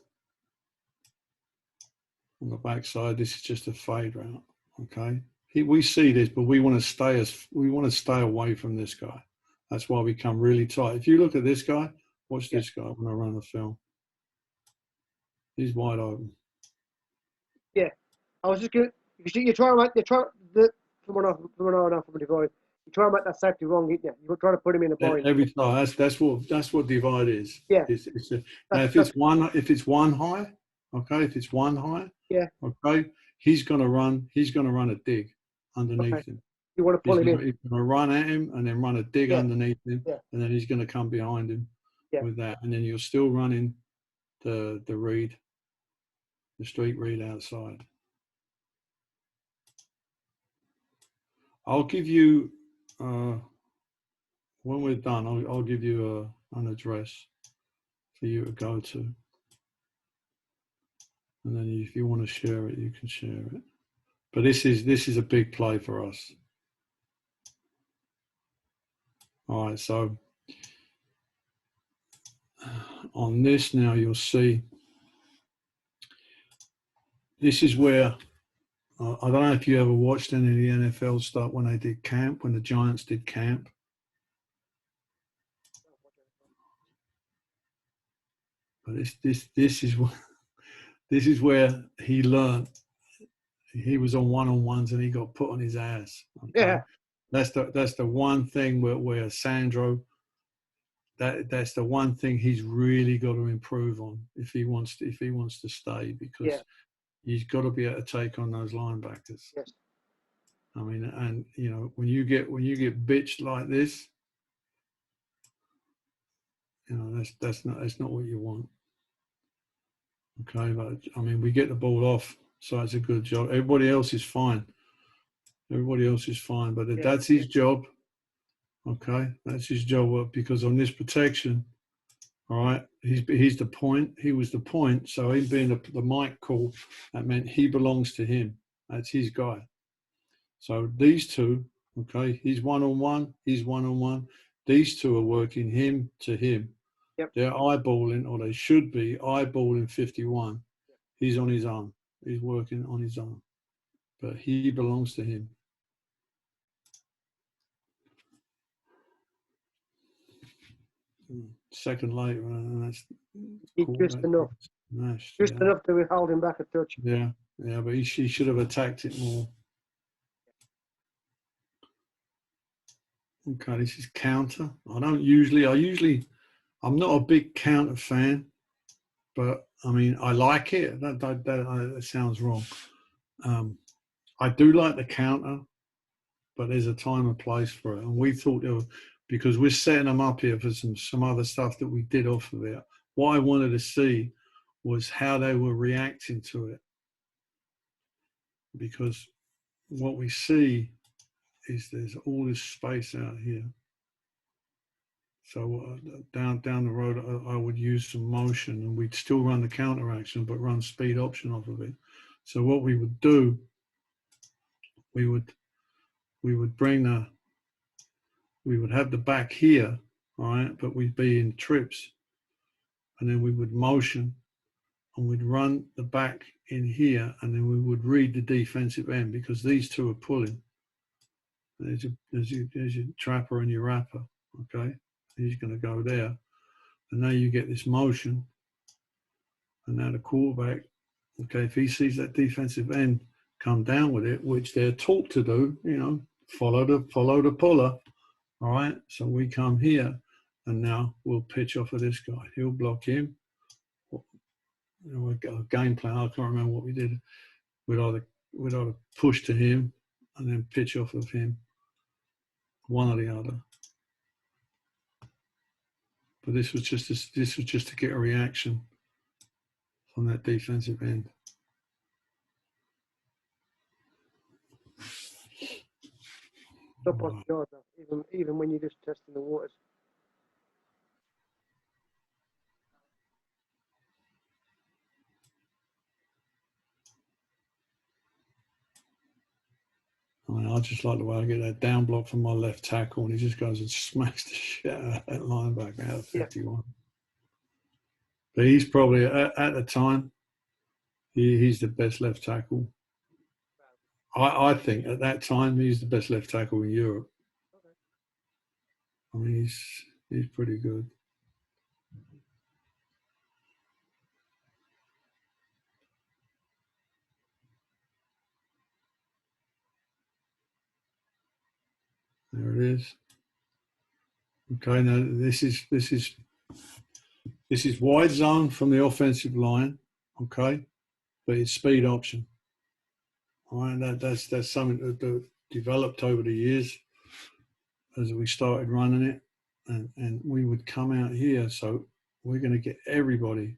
B: this is just a fade route. Okay. We see this, but we want to stay away from this guy. That's why we come really tight. If you look at this guy, watch this guy when I run the film. He's wide open.
A: Yeah, I was just going. You're trying to from a divide. You try and make that safety wrong, isn't you? You're trying to put him in a bind.
B: Every time. That's what divide is.
A: Yeah.
B: Now if it's one high, okay. If it's one high,
A: yeah.
B: Okay. He's gonna run a dig underneath him.
A: You want to pull him in.
B: He's gonna run at him and then run a dig underneath him, and then he's gonna come behind him with that, and then you're still running the read, the street read outside. I'll give you when we're done. I'll give you an address for you to go to, and then if you want to share it, you can share it. But this is a big play for us. All right, so on this now you'll see this is where I don't know if you ever watched any of the NFL stuff when they did camp, when the Giants did camp. But this is where he learned. He was on one-on-ones and he got put on his ass. Okay?
A: Yeah,
B: that's the one thing where Sandro. That's the one thing he's really got to improve on if he wants to stay, because he's got to be able to take on those linebackers.
A: Yes.
B: I mean, and you know, when you get bitched like this, you know, that's not what you want. Okay, but I mean, we get the ball off, so it's a good job. Everybody else is fine. But that's his job. Okay, that's his job, because on this protection, all right, he's the point. He was the point. So him being the mic call, that meant he belongs to him. That's his guy. So these two, okay, he's one-on-one. These two are working him to him.
A: Yep.
B: They're eyeballing, or they should be eyeballing 51. He's on his own. He's working on his own. But he belongs to him. Second later, and that's
A: cool. Just enough. Smashed, enough to hold him back a touch.
B: Yeah, but he should have attacked it more. Okay, this is counter. I'm not a big counter fan, but I mean, I like it. That sounds wrong. I do like the counter, but there's a time and place for it. And we thought because we're setting them up here for some other stuff that we did off of it. What I wanted to see was how they were reacting to it. Because what we see is there's all this space out here. So down the road, I would use some motion, and we'd still run the counter action, but run speed option off of it. So what we would do, we would have the back here, all right, but we'd be in trips, and then we would motion, and we'd run the back in here, and then we would read the defensive end, because these two are pulling. There's your trapper and your wrapper, okay? He's going to go there. And now you get this motion. And now the quarterback, okay, if he sees that defensive end come down with it, which they're taught to do, you know, follow the puller, all right? So we come here, and now we'll pitch off of this guy. He'll block him. You know, we got a game plan. I can't remember what we did. We'd either push to him and then pitch off of him, one or the other. But this was just to get a reaction from that defensive end.
A: Stop on guard, even when you're just testing the waters.
B: I mean, I just like the way I get that down block from my left tackle, and he just goes and smacks the shit out of that linebacker out of 51. Yeah. But he's probably, at the time, he's the best left tackle. I think at that time, he's the best left tackle in Europe. Okay. I mean, he's pretty good. There it is. Okay, now this is wide zone from the offensive line, okay, but it's speed option. All right, that's something that developed over the years as we started running it, and we would come out here. So we're going to get everybody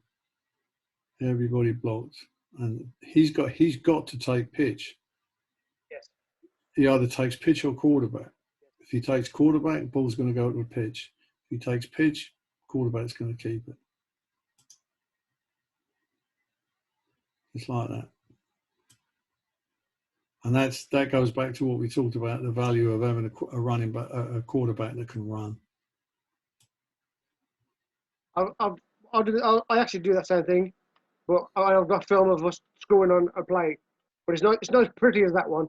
B: blocked, and he's got to take pitch.
A: Yes.
B: He either takes pitch or quarterback. If he takes quarterback, the ball's going to go to a pitch. If he takes pitch, quarterback's going to keep it. It's like that. And that goes back to what we talked about, the value of having a running back, a quarterback that can run.
A: I actually do that same thing, but I've got film of us scoring on a play, but it's not as pretty as that one.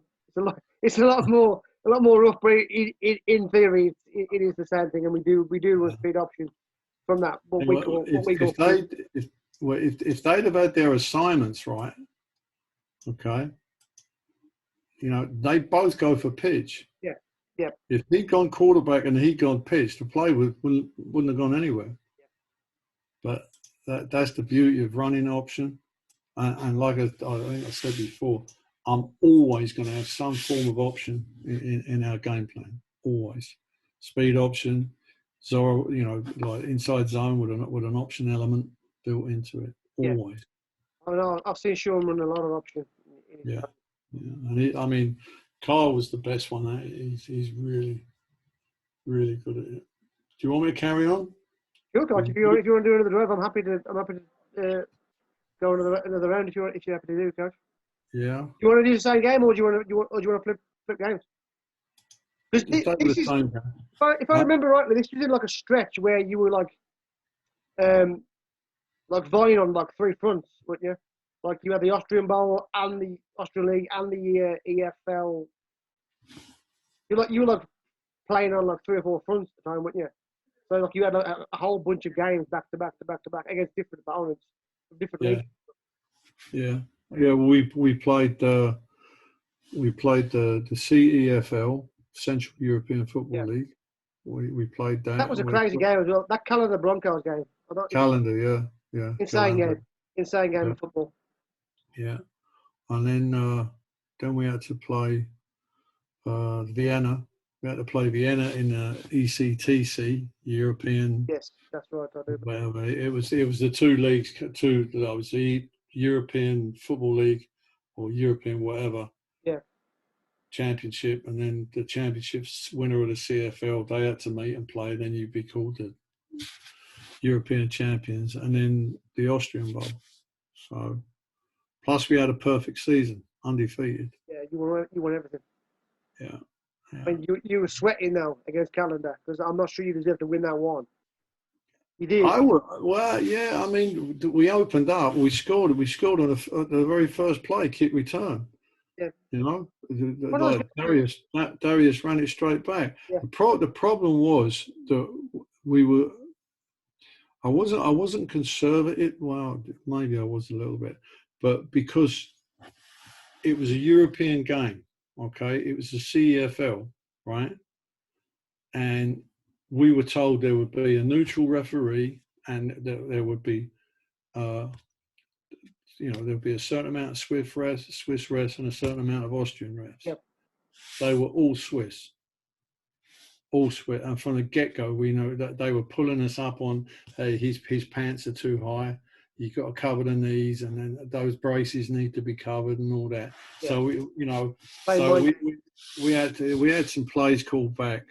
A: It's a lot more rough, but in theory it is the same thing, and we do run speed options from that.
B: If they'd have had their assignments right, okay, you know, they both go for pitch.
A: Yeah, yeah.
B: If he'd gone quarterback and he'd gone pitch, the play wouldn't have gone anywhere. Yeah. But that's the beauty of running option. And like I think I said before, I'm always going to have some form of option in our game plan. Always. Speed option, Zorro, you know, like inside zone with an option element built into it. Always.
A: Yeah. I know, I've seen Sean run a lot of option.
B: Yeah. Yeah. And Kyle was the best one. He's really, really good at it. Do you want me to carry on?
A: Sure, Coach. If you want to do another drive, I'm happy to go another round if you're happy to do, Coach.
B: Yeah.
A: Do you want to do the same game, or do you want to flip games? If I remember rightly, this was in like a stretch where you were like vying on like three fronts, weren't you? Like you had the Austrian Bowl and the Austrian League and the EFL. You were like playing on like 3 or 4 fronts at the time, weren't you? So like you had a whole bunch of games back to back against different opponents, different leagues.
B: Yeah. Yeah. Well, we played the CEFL, Central European Football League. We played that.
A: That was a crazy game as well. That Calendar Broncos game.
B: Calendar, yeah.
A: Insane game of football.
B: Yeah, and then we had to play Vienna. We had to play Vienna in the ECTC, European.
A: Yes, that's right. I do.
B: Whatever. It was the two leagues, that was the European Football League or European whatever.
A: Yeah.
B: championship, and then the championship's winner of the CFL, they had to meet and play. Then you'd be called the European champions, and then the Austrian Bowl. So, plus we had a perfect season, undefeated.
A: Yeah, you won everything.
B: Yeah.
A: I mean, you were sweating now against Calendar because I'm not sure you deserve to win that one. You did.
B: Well, yeah. I mean, we opened up. We scored on the very first play, kick return.
A: Yeah.
B: You know, like Darius ran it straight back.
A: Yeah.
B: The problem was that we were. I wasn't conservative. Well, maybe I was a little bit, but because it was a European game, okay, it was the CEFL, right, and we were told there would be a neutral referee and there would be, there'd be a certain amount of Swiss refs, and a certain amount of Austrian refs.
A: Yep.
B: They were all Swiss. And from the get-go, we know that they were pulling us up on, hey, his pants are too high. You've got to cover the knees, and then those braces need to be covered and all that. Yeah. So we had some plays called back.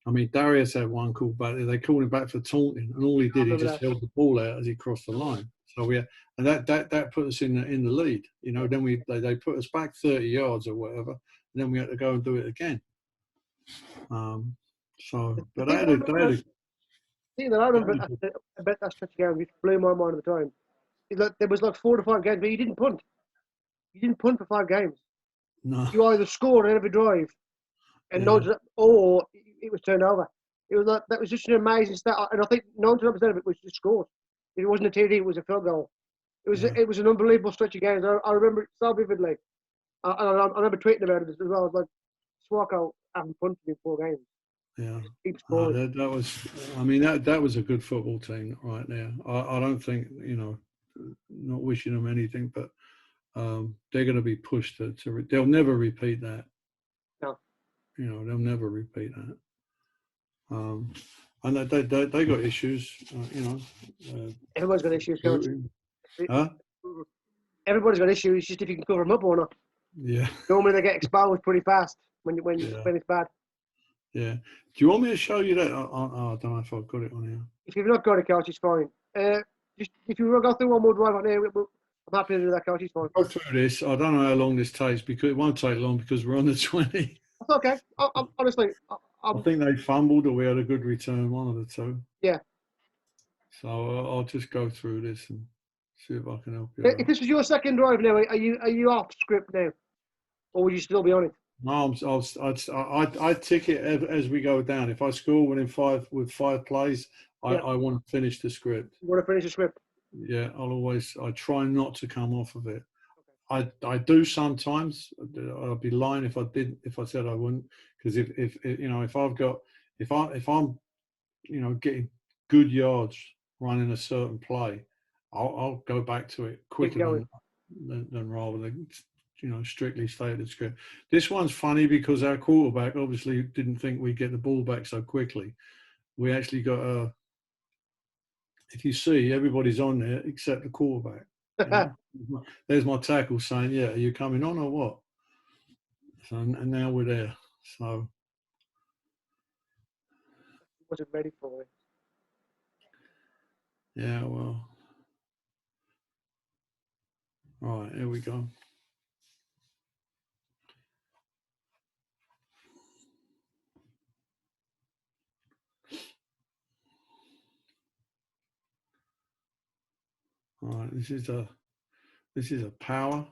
B: I mean, Darius had one called back. They called him back for taunting, and all he did, he just held the ball out as he crossed the line. So that put us in the lead. You know, then they put us back 30 yards or whatever, and then we had to go and do it again. But I remember
A: about that stretch game, which blew my mind at the time. There was like 4 to 5 games, but you didn't punt. You didn't punt for 5 games.
B: No.
A: You either scored on every drive, and or it was turned over. It was that was just an amazing stat, and I think 99% of it was just scored. It wasn't a TD; it was a field goal. It was an unbelievable stretch of games. I remember it so vividly. I remember tweeting about it as well. I was like, Swarco haven't punted in 4 games.
B: Yeah, that was a good football team right there. I don't think, not wishing them anything, but they're going to be pushed to they'll never repeat that.
A: No.
B: They'll never repeat that. And they got issues,
A: Everyone's got issues, coach.
B: Huh?
A: Everybody's got issues. It's just if you can cover them up or not.
B: Yeah.
A: Normally they get exposed pretty fast when it's bad.
B: Yeah. Do you want me to show you that? I don't know if I've got it on here.
A: If you've not got it, coach, it's fine. Just if you want to go through one more drive on here, I'm happy to do that, coach. It's fine.
B: Go through this. I don't know how long this takes because it won't take long because we're on the 20.
A: That's okay. Honestly,
B: I think they fumbled or we had a good return, one of the two.
A: Yeah.
B: So I'll just go through this and see if I can help you.
A: If this was your second drive now, are you off script now, or would you still be on it?
B: No, I tick it as we go down. If I score within 5 plays, I want to finish the script.
A: You want to finish the script?
B: Yeah, I try not to come off of it. Okay. I do sometimes. I'd be lying if I said I wouldn't, because if I'm getting good yards running a certain play, I'll go back to it quicker than rather than strictly stay at the script. This one's funny because our quarterback obviously didn't think we'd get the ball back so quickly. We actually got if you see, everybody's on there except the quarterback. There's my tackle saying, yeah, are you coming on or what? So, and now we're there. So
A: wasn't ready for it.
B: Yeah, well. All right, here we go. All right, this is a power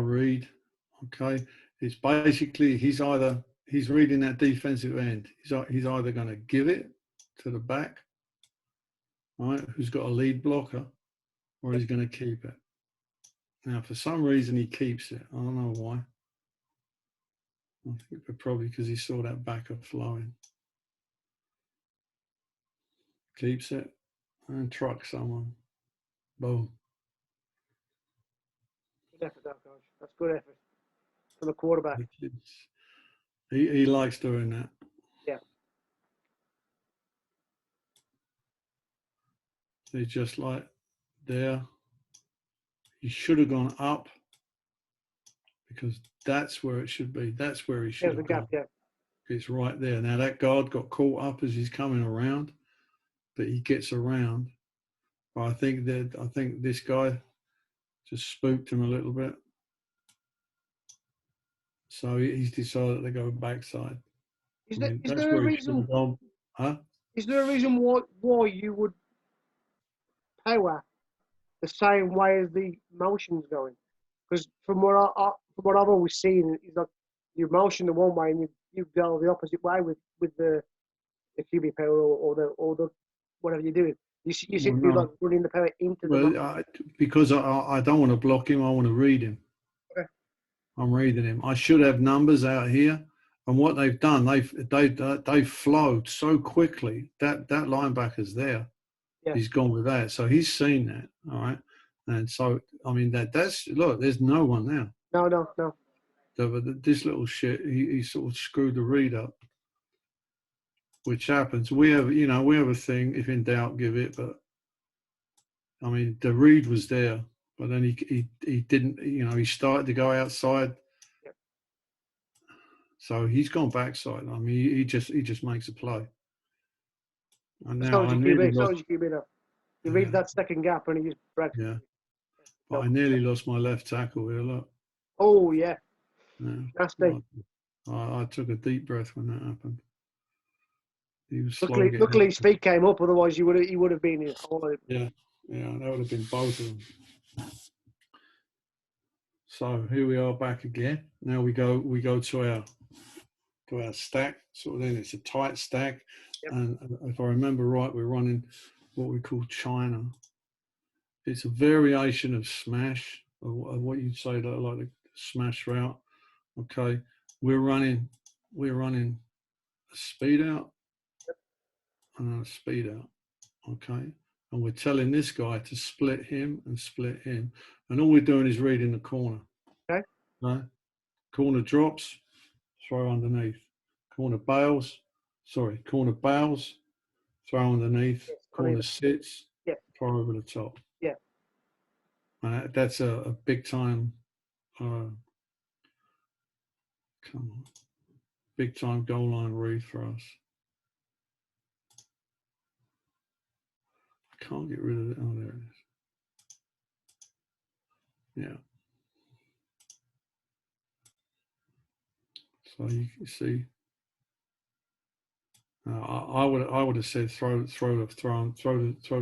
B: read. Okay, it's basically he's reading that defensive end. He's either going to give it to the back, right, who's got a lead blocker, or he's going to keep it. Now, for some reason, he keeps it. I don't know why. I think probably because he saw that backer flowing. Keeps it and trucks someone. Boom.
A: Good effort, that coach. That's good effort from the quarterback.
B: He likes doing that.
A: Yeah.
B: He's just like there. He should have gone up because that's where it should be. That's where he should
A: There's the
B: have
A: gap,
B: gone.
A: yeah.
B: It's right there. Now that guard got caught up as he's coming around, but he gets around. But I think this guy just spooked him a little bit. So he's decided to go backside.
A: Is
B: That's
A: there a
B: where he should
A: reason?
B: have gone. Huh?
A: Is there a reason why you would power the same way as the motion's going? Because from what I've always seen is that you motion the one way and you go the opposite way with the QB power or the whatever you're doing. You seem to be like running the power into the motion.
B: Because I don't want to block him. I want to read him.
A: Okay.
B: I'm reading him. I should have numbers out here. And what they've done, they've flowed so quickly that linebacker's there.
A: Yeah.
B: He's gone with that, so he's seen that. All right, and so I mean that's look. There's no one now.
A: No.
B: This little shit, he sort of screwed the read up, which happens. We have a thing. If in doubt, give it. But I mean, the read was there, but then he didn't. He started to go outside. So he's gone backside. I mean, he just makes a play. And now
A: So you read that second gap and he just breaks.
B: Yeah. But I nearly lost my left tackle here. Look.
A: Oh yeah.
B: Nasty. I took a deep breath when that happened. He was
A: luckily his feet came up. Otherwise, he would have been in.
B: Yeah, that would have been both of them. So here we are back again. Now we go to our stack. Sort of then it's a tight stack, and if I remember right, we're running what we call China. It's a variation of smash, of what you'd say like the smash route. Okay, we're running a speed out and a speed out. Okay, and we're telling this guy to split him, and all we're doing is reading the corner.
A: Okay.
B: Right? Corner drops, throw underneath. Corner bails, throw underneath. Corner sits, throw over the top.
A: Yeah.
B: And that's a big time. Big time goal line read for us. I can't get rid of it. Oh, there it is. Yeah. So you can see. I would have said throw the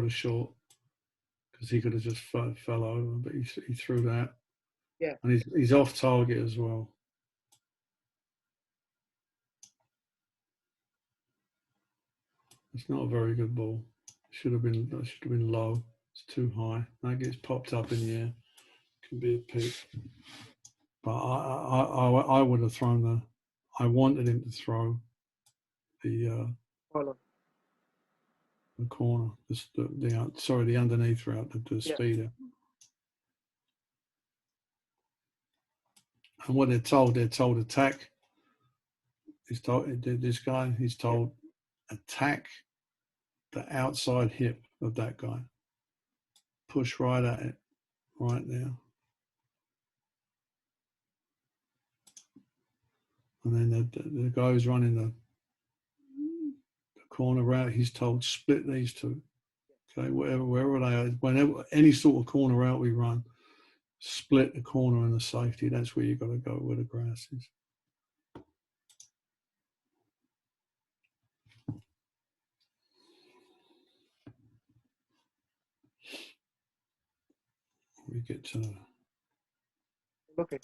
B: short, because he could have just fell over, but he threw that.
A: Yeah.
B: And he's off target as well. It's not a very good ball. Should have been low. It's too high. That gets popped up in the air. Can be a pick. But I would have thrown I wanted him to throw the corner, the underneath route, the speeder. And what they're told attack. He's told attack the outside hip of that guy. Push right at it, right there. And then the guy who's running the corner route, he's told split these two. Okay, wherever they are, whenever any sort of corner route we run, split the corner and the safety. That's where you've got to go, where the grass is. We get to.
A: Okay.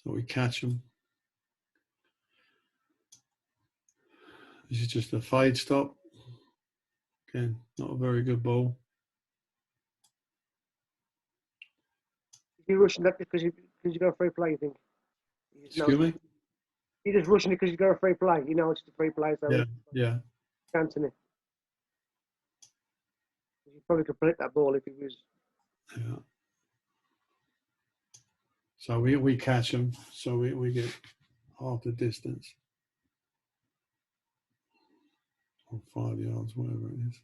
B: So we catch them. This is just a fade stop. Again, not a very good ball.
A: You're rushing that because you got a free play, you think?
B: Excuse me?
A: You're just rushing it because you got a free play. You know it's a free play. So
B: yeah.
A: Chancing it. You probably could play that ball if it was.
B: Yeah. So we catch them. So we get half the distance. or 5 yards, whatever it is.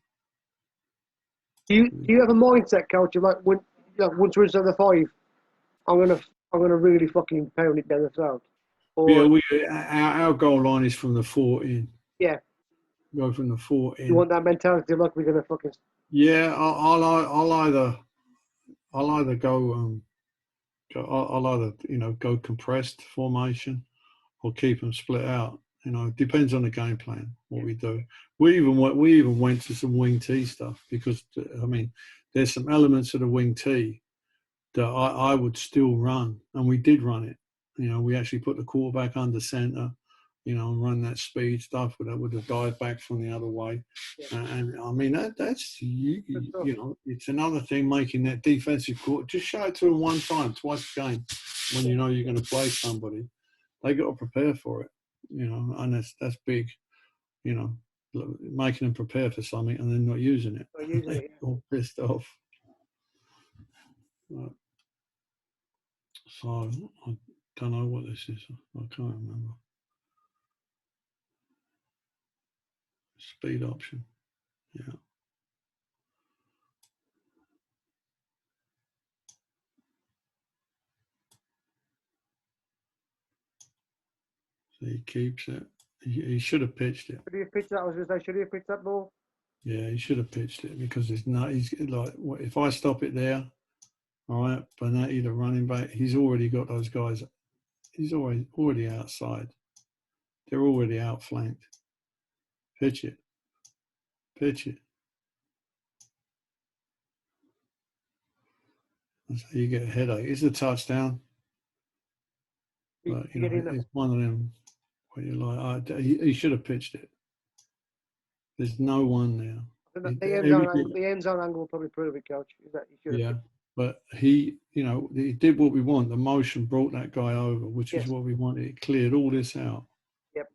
A: Do you have a mindset, coach? Like once we're inside the 5, I'm gonna really fucking pound it down the throat. Or,
B: Yeah, our goal line is from the 4 in.
A: Yeah.
B: Go from the 4 in.
A: You want that mentality of like we're gonna fucking.
B: Yeah, I'll either go I'll either go compressed formation or keep them split out. It depends on the game plan what we do. We even went to some wing T stuff because there's some elements of the wing T that I would still run, and we did run it. We actually put the quarterback under center, and run that speed stuff with the dive back from the other way. Yeah. And that's it's another thing making that defensive court. Just show it to them one time, twice a game when you know you're going to play somebody. They got to prepare for it, and that's big, making them prepare for something and then not using it. They're all pissed off. Right. So I don't know what this is. I can't remember. Speed option. Yeah. So he keeps it. He should have pitched it.
A: Should he have pitched that? I was going to say, should he have pitched that ball?
B: Yeah, he should have pitched it because he's like, if I stop it there, all right, Bonetti, the running back, he's already got those guys. He's already outside. They're already outflanked. Pitch it. Pitch it. That's how you get a headache. It's a touchdown. But, it's one of them where you're like, he should have pitched it. There's no one there.
A: The end zone angle will probably prove it, coach.
B: Yeah, but he did what we want. The motion brought that guy over, which is what we wanted. It cleared all this out.
A: Yep.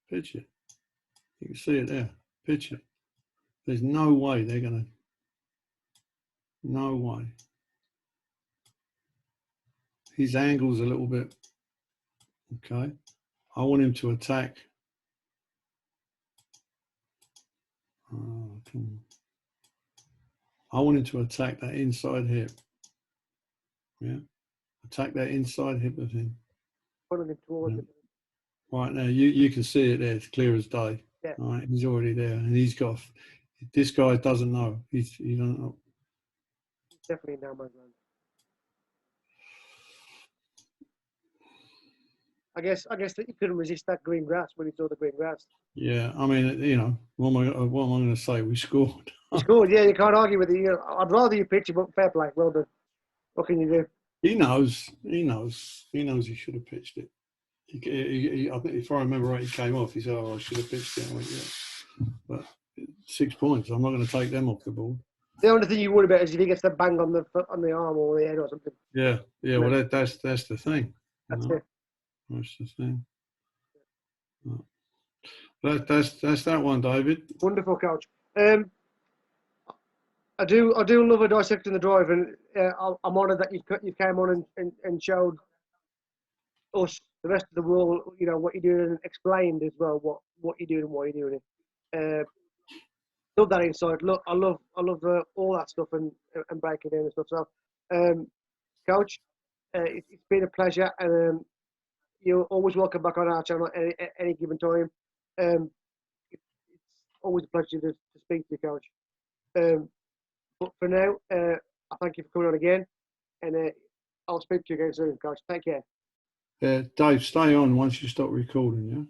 B: Pitch it. You can see it there. Pitch it. There's no way they're going to. No way. His angle's a little bit. Okay. I want him to attack. Oh, come on. I want him to attack that inside hip. Yeah. Attack that inside hip of him.
A: Pulling him towards it.
B: Right now, you can see it there. It's clear as day.
A: Yeah.
B: All right. He's already there. And he's got. This guy doesn't know. He don't know.
A: Definitely now, my man. I guess that you couldn't resist that green grass when you saw the green grass.
B: Yeah, what am I going to say? We scored.
A: You scored, yeah. You can't argue with it. I'd rather you pitch it, but fair play. Well done. What can you do?
B: He knows. He should have pitched it. I think if I remember right, he came off. He said, "Oh, I should have pitched it." I went, yeah. But 6 points. I'm not going to take them off the board.
A: The only thing you worry about is if he gets the bang on the arm or the head or something.
B: Yeah. Well, that's the thing.
A: That's it.
B: That's the thing. That's that one, David.
A: Wonderful, coach. I do love a dissecting the drive, and I'm honoured that you came on and showed us, the rest of the world, what you're doing, and explained as well what you're doing and why you're doing it. Love that insight. Look, I love all that stuff and breaking down and stuff. So, coach, it's been a pleasure, and you're always welcome back on our channel at any given time. It's always a pleasure to speak to you, coach. But for now, I thank you for coming on again, and I'll speak to you again soon, coach. Take care.
B: Dave, stay on once you stop recording, yeah?